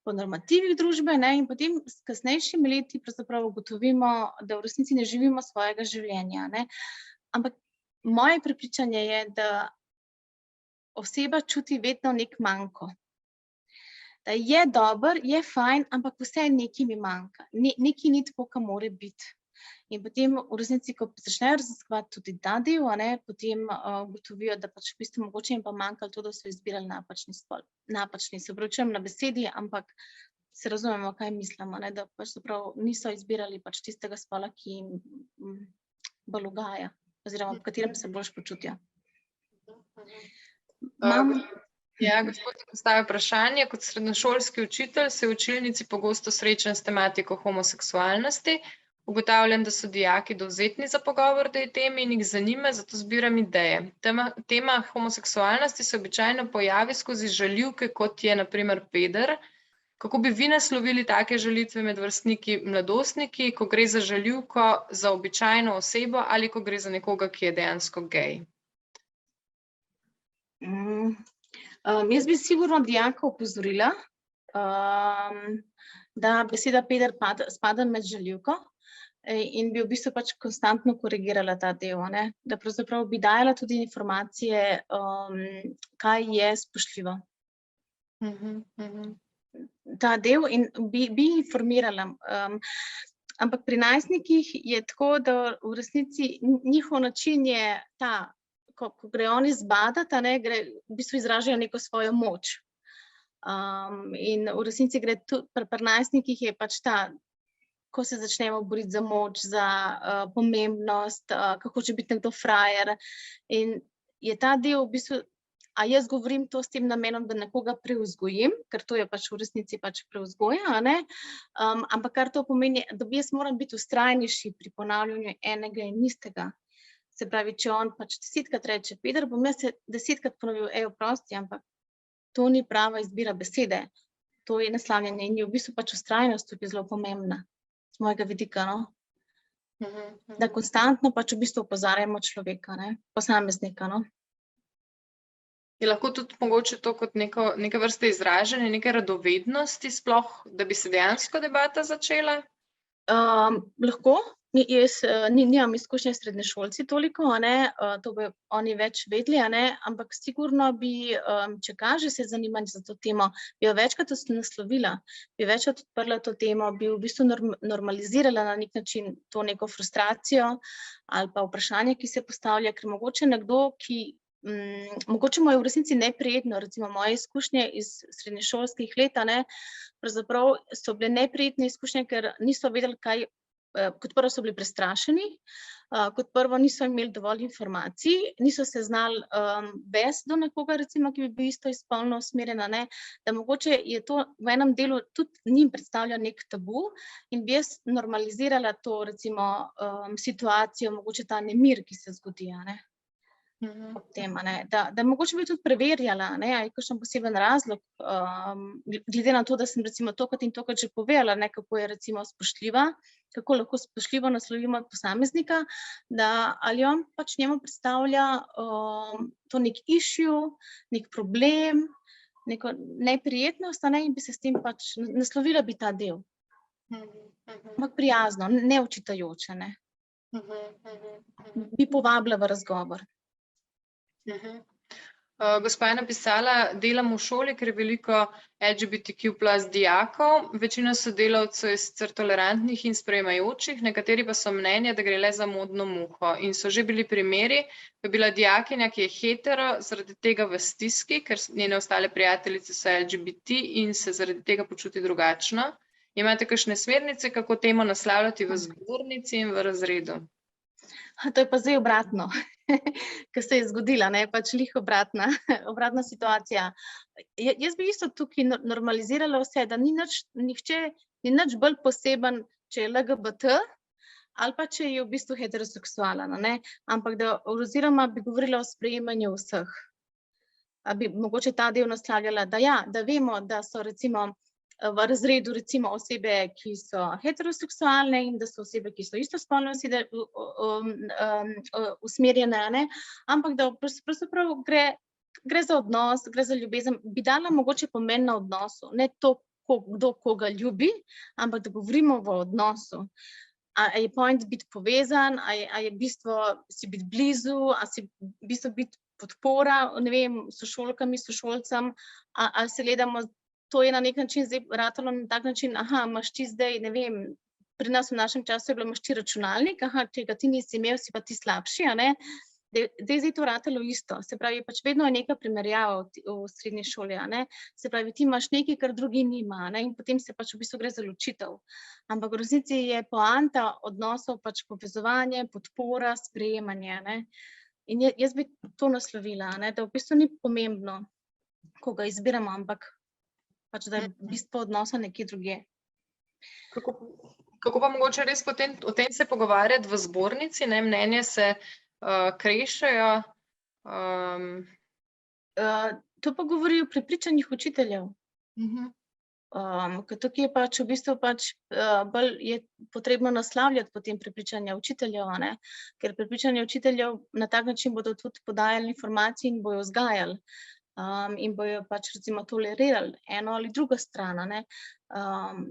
po normativih družbe, in potem s kasnejšimi leti pravzaprav ugotovimo, da v resnici ne živimo svojega življenja, Ampak moje prepričanje je, da oseba čuti vedno nek manko. Da je dober, je fajn, ampak vse nekaj mi manjka. Nekaj ni tako, kot mora biti. In potem v resnici, ko začnejo raziskovati tudi ta del, potem ugotovijo, da pač v bistvu mogoče jim pa manjkalo to, da so izbirali napačni spol. Napačni, se opravičujem na besedi, ampak se razumemo, kaj mislimo, da pač niso izbirali pač tistega spola, ki jim bolj ugaja, oziroma v katerem se boljš počutijo. Ja, gospod je postavil vprašanje. Kot srednješolski učitelj se v učilnici pogosto srečam s tematiko homoseksualnosti. Ugotavljam, da so dijaki dovzetni za pogovor o tej temi in jih zanima, zato zbiram ideje. Tema homoseksualnosti se običajno pojavi skozi žaljivke, kot je na primer peder. Kako bi vi naslovili take žalitve med vrstniki mladostniki, ko gre za žaljivko za običajno osebo ali ko gre za nekoga, ki je dejansko gej? Jaz bi sigurno dijaka opozorila, da beseda peder spada med žaljivko in bi v bistvu pač konstantno korigirala ta del, da pravzaprav bi dajala tudi informacije, kaj je spoštljivo. Ta del in bi informirala. Ampak pri najstnikih je tako, da v resnici njihov način je ta, ko gre oni zbadati, v bistvu izražajo neko svojo moč. In v resnici gre tudi pri najstnikih je pač ta, ko se začnemo boriti za moč, za pomembnost, kako će biti nekdo frajer. In je ta del v bistvu, a jaz govorim to s tem namenom, da nekoga prevzgojim, ker to je pač v resnici pač prevzgoja, ampak kar to pomeni, da jaz moram biti vztrajnejši pri ponavljanju enega in istega. Se pravi, če on pač 10-krat reče peder, bom jaz 10-krat ponovil, oprosti, ampak to ni prava izbira besede. To je naslavljanje in je v bistvu pač vztrajnost tukaj zelo pomembna z mojega vidika, Da konstantno pač v bistvu opozarjamo človeka, posameznika, Je lahko tudi mogoče to kot neke vrste izražanje, neke radovednosti sploh, da bi se dejansko debata začela? Lahko. Jaz nimam izkušnje s srednješolci toliko, to bi oni več vedeli, ampak sigurno bi, če kaže se zanimanje za to temo, bi jo večkrat naslovila, bi večkrat odprla to temo, bi v bistvu normalizirala na nek način to neko frustracijo ali pa vprašanje, ki se postavlja, ker mogoče nekdo, ki mogoče mu je v resnici neprijetno, recimo moje izkušnje iz srednješolskih let, pravzaprav so bile neprijetne izkušnje, ker niso vedeli, kaj. Kot prvo so bili prestrašeni, kot prvo niso imeli dovolj informacij, niso se znali vesti do nekoga, recimo, ki bi bil istospolno usmerjen, da mogoče je to v enem delu tudi njim predstavlja nek tabu in bi jaz normalizirala to, recimo, situacijo, mogoče ta nemir, ki se zgodi, ob tem, da mogoče bi tudi preverjala, ali je kakšen poseben razlog, glede na to, da sem recimo tokrat in tokrat že povedala, kako je recimo spoštljiva, kako lahko spoštljivo naslovimo posameznika, da ali on pač njemu predstavlja to nek issue, nek problem, neko neprijetnost, in bi se s tem pač naslovila bi ta del. Ampak prijazno, ne očitajoče, Bi povabila v razgovor. Gospa je napisala, delam v šoli, ker je veliko LGBTQ plus dijakov, večina sodelavcev je sicer tolerantnih in sprejemajočih, nekateri pa so mnenja, da gre le za modno muho. In so že bili primeri, da je bila dijakinja, ki je hetero, zaradi tega v stiski, ker njene ostale prijateljice so LGBT in se zaradi tega počuti drugačno. Imate kakšne smernice, kako temo naslavljati v zbornici in v razredu? To je pa zdaj obratno, ker se je zgodila, ne, pač lih obratna situacija. Jaz bi isto tukaj normalizirala vse, da nihče ni nič bolj poseben, če je LGBT ali pa če je v bistvu heteroseksualen, ne, ampak oziroma bi govorila o sprejemanju vseh. Bi mogoče ta del naslavljala, da vemo, da so recimo v razredu recimo osebe, ki so heteroseksualne in da so osebe, ki so istospolne usmerjene, ne? Ampak da pravzaprav gre za odnos, gre za ljubezen, bi dala mogoče pomen na odnosu, ne to, kdo koga ljubi, ampak da govorimo v odnosu. A je point biti povezan, a je bistvo si biti blizu, a si bistvo biti podpora, ne vem, sošolkam, sošolcem, ali se gledamo. To je na nek način zdaj ratalo na tak način, imaš ti zdaj, ne vem, pri nas v našem času je bilo, imaš ti računalnik, če ga ti nisi imel, si pa ti slabši, a ne? Da je zdaj to ratalo isto, se pravi, pač vedno je neka primerjava v srednji šoli, a ne? Se pravi, ti imaš nekaj, kar drugi nima, ne? In potem se pač v bistvu gre za ločitev. Ampak v resnici je poanta odnosov pač povezovanje, podpora, sprejemanje, ne? In jaz bi to naslovila, ne? Da v bistvu ni pomembno, koga izbiramo, ampak pač da je bistvo odnosa nekje drugje. Kako pa mogoče res potem o tem se pogovarjati v zbornici, ne, mnenje se krešajo? To pa govori o prepričanjih učiteljev. Ker tukaj je pač v bistvu pač bolj je potrebno naslavljati potem prepričanja učiteljev, ne? Ker prepričanja učiteljev na tak način bodo tudi podajali informacije in bojo vzgajali. In bojo pač recimo tolerirali eno ali drugo stran, ne?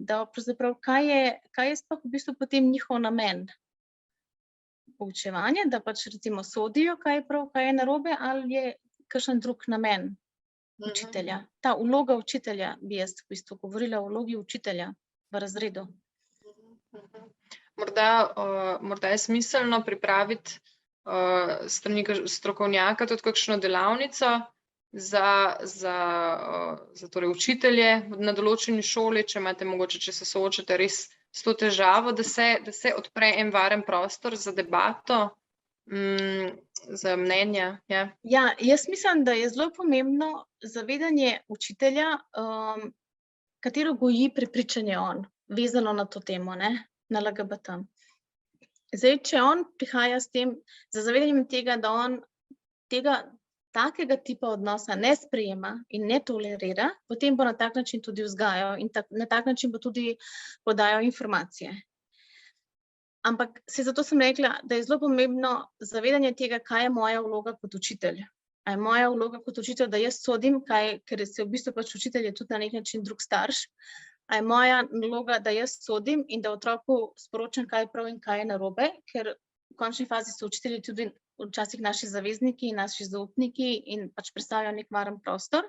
Da pravzaprav kaj je sploh v bistvu potem njihov namen? Poučevanje, da pač recimo sodijo, kaj je prav, kaj je narobe, ali je kakšen drug namen učitelja? Ta vloga učitelja bi jaz v bistvu govorila o vlogi učitelja v razredu. Morda je smiselno pripraviti strani strokovnjaka tudi kakšno delavnico za torej učitelje na določeni šoli, če imate mogoče, če se soočate res s to težavo, da se odpre en varen prostor za debato, za mnenja. Ja, jaz mislim, da je zelo pomembno zavedanje učitelja, katero goji prepričanje on, vezano na to temo, ne, na LGBT. Zdaj, če on prihaja s tem, za zavedanjem tega, da on tega takega tipa odnosa ne sprejema in ne tolerira, potem bo na tak način tudi vzgajal in na tak način bo tudi podajal informacije. Ampak zato sem rekla, da je zelo pomembno zavedanje tega, kaj je moja vloga kot učitelj. A je moja vloga kot učitelj, da jaz sodim, ker se v bistvu pač učitelj je tudi na nek način drug starš. A je moja naloga, da jaz sodim in da otroku sporočam, kaj je prav in kaj je narobe, ker v končni fazi so učitelji tudi včasih naši zavezniki, naši zaupniki in pač predstavljajo nek varen prostor.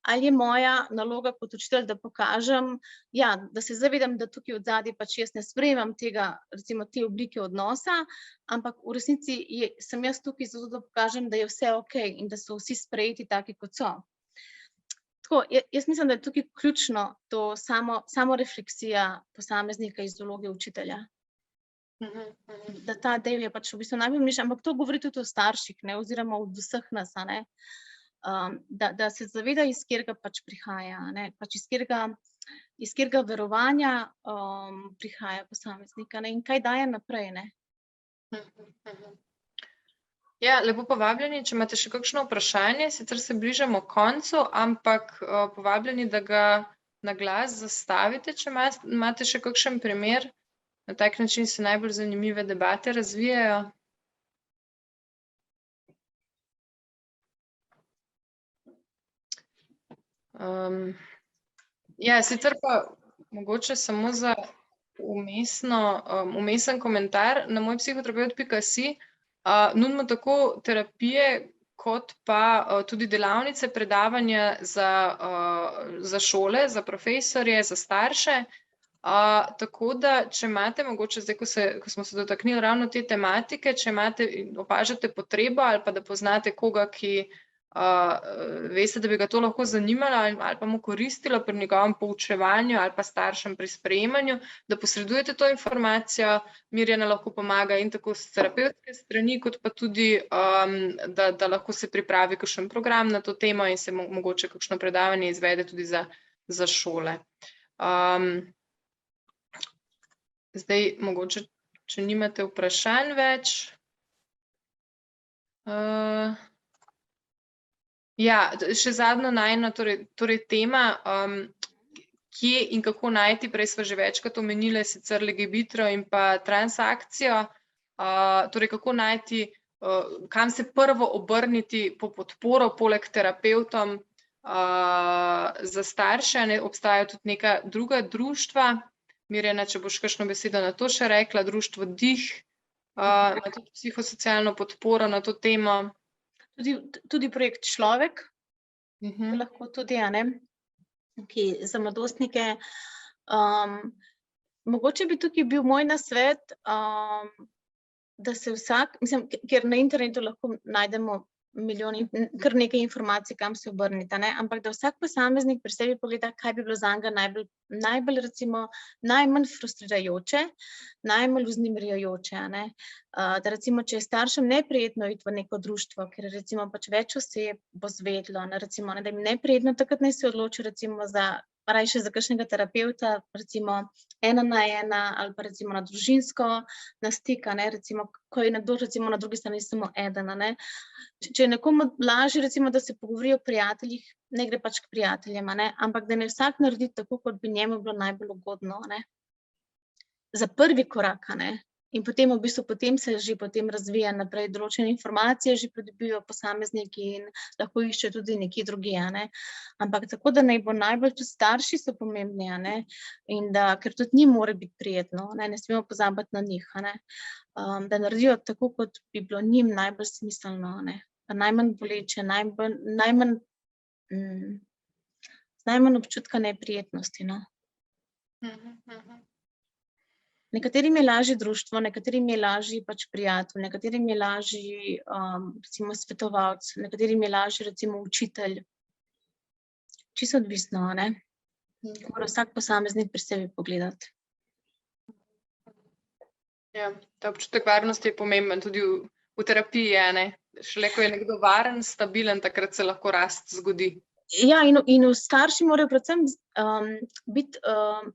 Ali je moja naloga kot učitelj, da pokažem, da se zavedam, da tukaj odzadaj pač jaz ne sprejemam tega, recimo te oblike odnosa, ampak v resnici sem jaz tukaj zato, da pokažem, da je vse okej in da so vsi sprejeti taki, kot so. Tako, jaz mislim, da je tukaj ključno to samorefleksija posameznika iz vloge učitelja. Da ta del je pač v bistvu najpomembnejši, ampak to govori tudi o starših, ne, oziroma od vseh nas, ne, da se zaveda, iz katerega pač prihaja, ne, pač iz katerega verovanja prihaja posameznika, ne, in kaj daje naprej, ne. Ja, lepo povabljeni, če imate še kakšno vprašanje, sicer se bližamo koncu, ampak povabljeni, da ga na glas zastavite, če imate še kakšen primer. Na tak način se najbolj zanimive debate razvijajo. Sicer pa mogoče samo za umesen komentar. Na mojpsihoterapevt.si nudimo tako terapije kot pa tudi delavnice, predavanja za šole, za profesorje, za starše. Tako da, če imate mogoče zdaj, ko smo se dotaknili ravno te tematike, če opažate potrebo ali pa da poznate koga, ki veste, da bi ga to lahko zanimalo ali pa mu koristilo pri njegovem poučevanju ali pa staršem pri sprejemanju, da posredujete to informacijo. Mirjana lahko pomaga in tako s terapevtske strani, kot pa tudi, da lahko se pripravi kakšen program na to temo in se mogoče kakšno predavanje izvede tudi za šole. Zdaj, mogoče, če nimate vprašanj več. Ja, še zadnjo najino, torej tema, kje in kako najti, prej sva že večkrat omenili sicer Legebitro in pa transakcijo, torej kako najti, kam se prvo obrniti po podporo, poleg terapevtom za starše, obstajajo tudi neka druga društva. Mirjana, če boš kakšno besedo na to še rekla, društvo Dih, ima tudi psihosocialno podporo na to temo. Tudi projekt Človek, lahko tudi, ki za mladostnike. Mogoče bi tukaj bil moj nasvet, da se ker na internetu lahko najdemo kar nekaj informacij, kam se obrniti, ampak da vsak posameznik pri sebi pogleda, kaj bi bilo zanj najbolj recimo najmanj frustrirajoče, najbolj vznemirjajoče, da recimo, če je staršem neprijetno iti v neko društvo, ker recimo pač več oseb bo zvedlo, recimo, da jim neprijetno, takrat naj se odloči recimo rajše za kakšnega terapevta, recimo 1 na 1 ali pa recimo na družinsko, na stik, recimo, ko je nekdo recimo na drugi strani samo eden, Če je nekomu lažje, recimo, da se pogovori o prijateljih, ne gre pač k prijateljem, ampak da ne vsak naredi tako, kot bi njemu bilo najbolj ugodno, za prvi korak, in potem v bistvu se že potem razvija naprej, določene informacije že pridobijo posamezniki in lahko išče tudi nekje drugje, ampak tako, da naj bo najbolj tudi starši so pomembni, in da, ker tudi njim mora biti prijetno, ne smemo pozabiti na njih, da naredijo tako, kot bi bilo njim najbolj smiselno, pa najmanj boleče, z najmanj občutka neprijetnosti, Nekaterim je lažje društvo, nekaterim je lažji pač prijatelj, nekaterim je lažji recimo svetovalec, nekaterim je lažji recimo učitelj. Čisto odvisno, Mora vsak posameznik pri sebi pogledati. Ja, ta občutek varnosti je pomemben tudi v terapiji, Šele ko je nekdo varen, stabilen, takrat se lahko rast zgodi. Ja, in starši morajo predvsem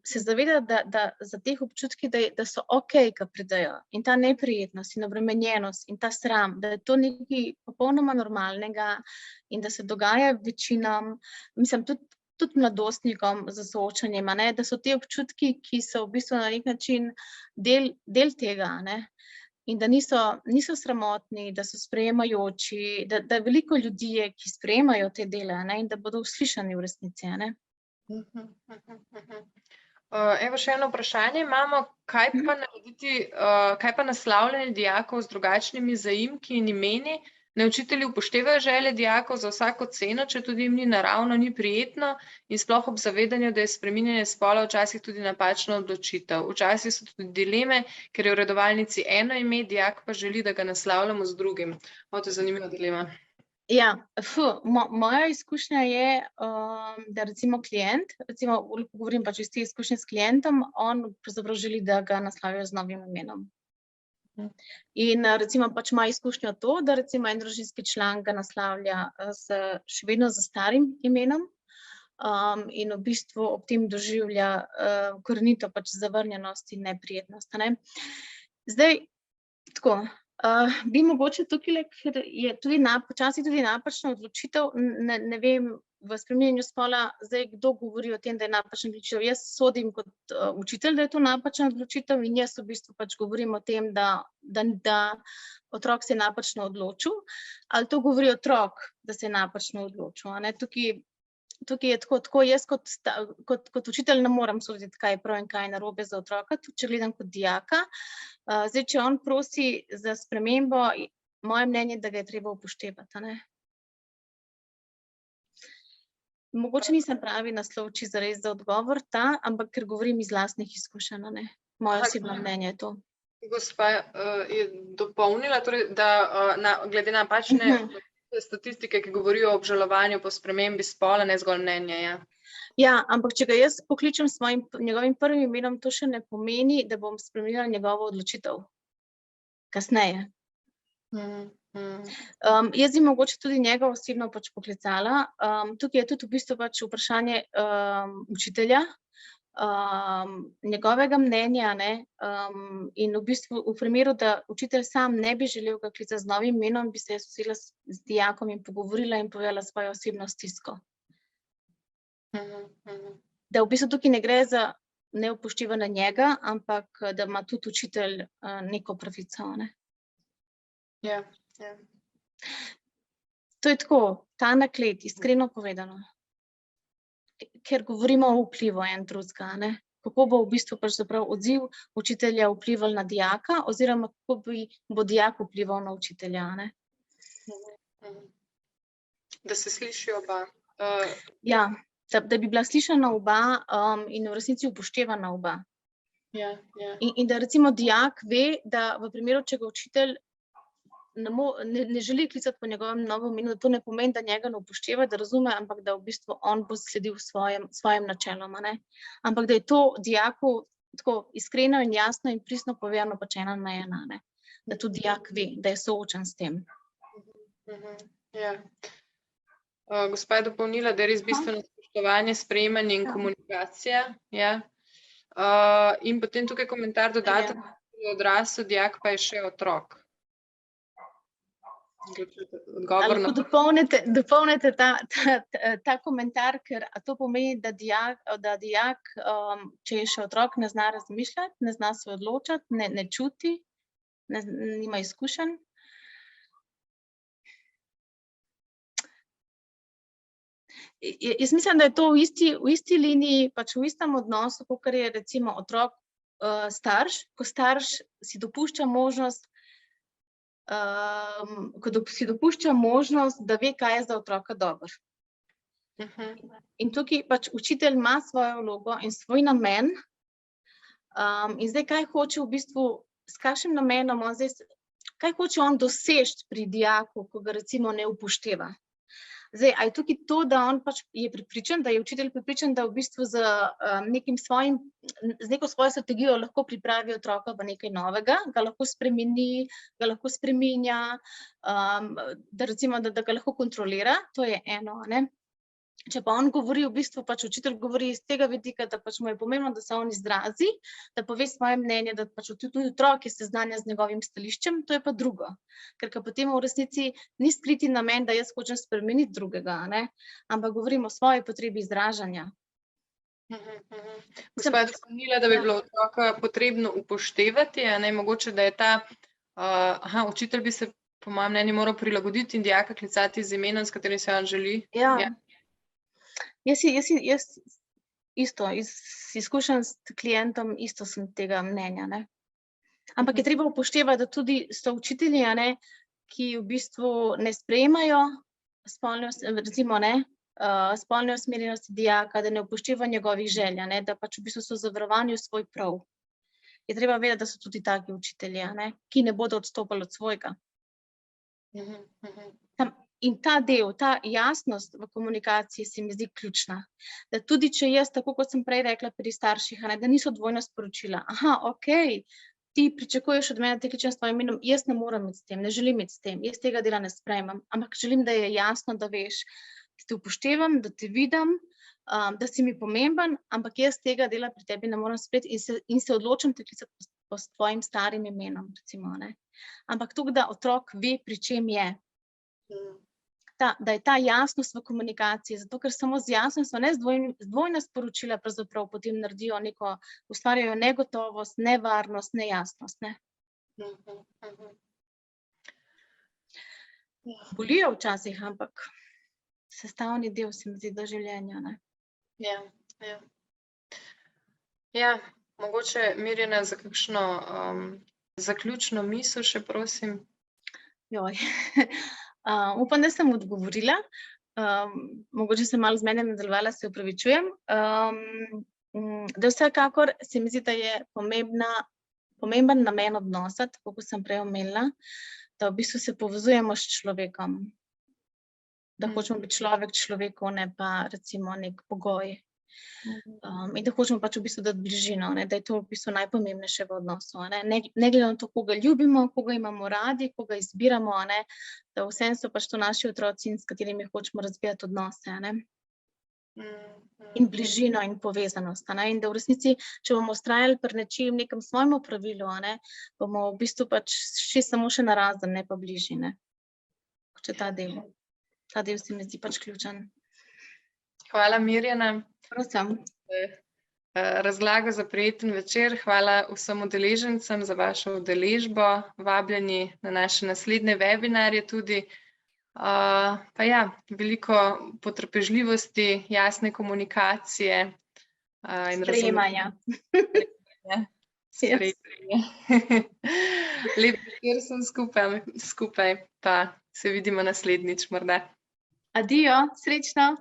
se zavedati, da za teh občutki, da so okej, ko pridejo, in ta neprijetnost in obremenjenost in ta sram, da je to nekaj popolnoma normalnega in da se dogaja večinam, mislim, tudi mladostnikom za soočanjem, da so te občutki, ki so v bistvu na nek način del tega, in da niso sramotni, da so sprejemajoči, da veliko ljudi je, ki sprejemajo te dele, in da bodo uslišani v resnici, Evo, še eno vprašanje imamo, kaj pa naslavljanje dijakov z drugačnimi zaimki in imeni? Naj učitelji upoštevajo želje dijakov za vsako ceno, če tudi jim ni naravno, ni prijetno, in sploh ob zavedanju, da je spreminjanje spola včasih tudi napačna odločitev. Včasih so tudi dileme, ker je v redovalnici eno ime, dijak pa želi, da ga naslavljamo z drugim. To je zanimiva dilema. Ja, moja izkušnja je, da recimo klient, recimo govorim pač iz te izkušnje s klientom, on pravzaprav želi, da ga naslavljajo z novim imenom. In recimo pač ima izkušnjo to, da recimo en družinski član ga naslavlja še vedno z starim imenom, in v bistvu ob tem doživlja korenito pač zavrnjenost in neprijetnost, Zdaj, tako, bi mogoče tukaj, ker je tudi počasih tudi napačna odločitev, ne vem, v spreminjanju spola, zdaj kdo govori o tem, da je napačna odločitev. Jaz sodim kot učitelj, da je to napačna odločitev, in jaz v bistvu pač govorim o tem, da otrok se je napačno odločil, ali to govori otrok, da se je napačno odločil, Tukaj je tako, jaz kot učitelj ne morem soditi, kaj je prav in kaj je narobe za otroka, tudi če gledam kot dijaka. Zdaj, če on prosi za spremembo, moje mnenje je, da ga je treba upoštevati, Mogoče nisem pravi naslov čisto zares za odgovor ta, ampak ker govorim iz lastnih izkušenj, a ne. Moje osebno mnenje je to. Gospa je dopolnila, torej, da glede na napačne statistike, ki govorijo o obžalovanju po spremembi spola, ne zgolj mnenje. Ja. Ja, ampak če ga jaz pokličem s njegovim prvim imenom, to še ne pomeni, da bom spremenila njegovo odločitev kasneje. Jaz bi mogoče tudi njega osebno pač poklicala. Tukaj je tudi v bistvu pač vprašanje učitelja, njegovega mnenja, ne, in v bistvu v primeru, da učitelj sam ne bi želel ga klicati z novim imenom, bi se jaz usedla z dijakom in pogovorila in povedala svojo osebno stisko. Da v bistvu tukaj ne gre za neupoštevanje njega, ampak da ima tudi učitelj neko pravico, ne. Ja. To je tako, ta naklet, iskreno povedano. Ker govorimo o vplivu en drugega, ne. Kako bo v bistvu pač zaprav odziv učitelja vplival na dijaka oziroma kako bo dijak vplival na učitelja, ne. Da se slišijo oba. Ja, da bi bila slišana oba in v resnici upoštevana oba. Ja. In da recimo dijak ve, da v primeru, če ga učitelj ne želi klicati po njegovem novem imenu, da to ne pomeni, da njega ne upošteva, da razume, ampak da v bistvu on bo sledil svojim načeloma, ne. Ampak da je to dijaku tako iskreno in jasno in pristno povedano pač 1 na 1, ne. Da tudi dijak ve, da je soočen s tem. Ja. Gospa je dopolnila, da je res bistveno spoštovanje, sprejemanje in komunikacija. Ja. In potem tukaj komentar dodaten, da je odrasel dijak, pa je še otrok. Ali lahko dopolnite ta komentar, ker to pomeni, da dijak, če je še otrok, ne zna razmišljati, ne zna se odločati, ne čuti, nima izkušenj. Jaz mislim, da je to v isti liniji, pač v istem odnosu, kakor je recimo otrok starš, ko starš si dopušča možnost, da ve, kaj je za otroka dobro. In tukaj pač učitelj ima svojo vlogo in svoj namen. In zdaj, kaj hoče v bistvu, s kakšnim namenom on zdaj, kaj hoče on doseči pri dijaku, ko ga recimo ne upošteva. Zdaj, a je tukaj to, da on pač je prepričan, da je učitelj prepričan, da v bistvu z neko svojo strategijo lahko pripravi otroka v nekaj novega, ga lahko spremeni, ga lahko spreminja, da recimo, da ga lahko kontrolira, to je eno, ne. Če pa on govori, v bistvu pač učitelj govori iz tega vidika, da pač mu je pomembno, da se on izrazi, da pove svoje mnenje, da pač tudi otrok je seznanjen z njegovim stališčem, to je pa drugo. Ker potem v resnici ni skriti namen, da jaz hočem spremeniti drugega, ne, ampak govorim o svoji potrebi izražanja. Gospa je dopolnila, da bi bilo otroka potrebno upoštevati, a ne mogoče, da je ta, učitelj bi se po mojem mnenju moral prilagoditi in dijaka klicati z imenom, s katerim se on želi. Ja. Jaz isto, iz izkušenj s klientom, isto sem tega mnenja, ne. Ampak je treba upoštevati, da tudi so učitelji, a ne, ki v bistvu ne sprejemajo recimo, ne, spolne usmerjenosti dijaka, da ne upošteva njegovih želj, a ne, da pač v bistvu so zavarovani v svoj prav. Je treba vedeti, da so tudi taki učitelji, a ne, ki ne bodo odstopali od svojega. In ta del, ta jasnost v komunikaciji se mi zdi ključna. Da tudi če jaz, tako kot sem prej rekla pri starših, a ne, da niso dvojna sporočila. Okej, ti pričakuješ od mene, da te kličem s tvojim imenom, jaz ne morem imeti s tem, ne želim imeti s tem, jaz tega dela ne sprejemam, ampak želim, da je jasno, da veš, da te upoštevam, da te vidim, da si mi pomemben, ampak jaz tega dela pri tebi ne morem sprejeti in se odločam te klicati po tvojim starim imenom, recimo, ne. Ampak tako, da otrok ve, pri čem je. Da je ta jasnost v komunikaciji, zato ker samo z jasnostjo, ne z dvojna sporočila pravzaprav potem naredijo neko, ustvarjajo negotovost, nevarnost, nejasnost, ne. Bolijo včasih, ampak sestavni del se mi zdi do življenja, ne. Ja, mogoče Mirjana za kakšno zaključno misel še prosim. Upam, da sem odgovorila. mogoče sem malo zmedena nadaljevala, se opravičujem. Da vsekakor se mi zdi, da je pomemben namen odnosa, tako kot sem prej omenila, da v bistvu se povezujemo s človekom. Da hočemo biti človek človeku, ne pa recimo nek pogoj. In da hočemo pač v bistvu dati bližino, ne, da je to v bistvu najpomembnejše v odnosu. Ne glede na to, koga ljubimo, koga imamo radi, koga izbiramo, ne, da vsem so pač to naši otroci, in s katerimi hočemo razvijati odnose. Ne. In bližino in povezanost. Ne. In da v resnici, če bomo vztrajali pri nečem, nekem svojemu pravilu, ne, bomo v bistvu pač šli samo še narazen, ne pa bližji. Ne. Če ta del se mi zdi pač ključen. Hvala, Mirjana. Prosim. Razlago za prijeten večer. Hvala vsem udeležencem za vašo udeležbo. Vabljeni na naše naslednje webinarje tudi. Pa ja, veliko potrpežljivosti, jasne komunikacije. Sprejemanja. Lep večer sem skupaj, pa se vidimo naslednjič morda. Adijo, srečno.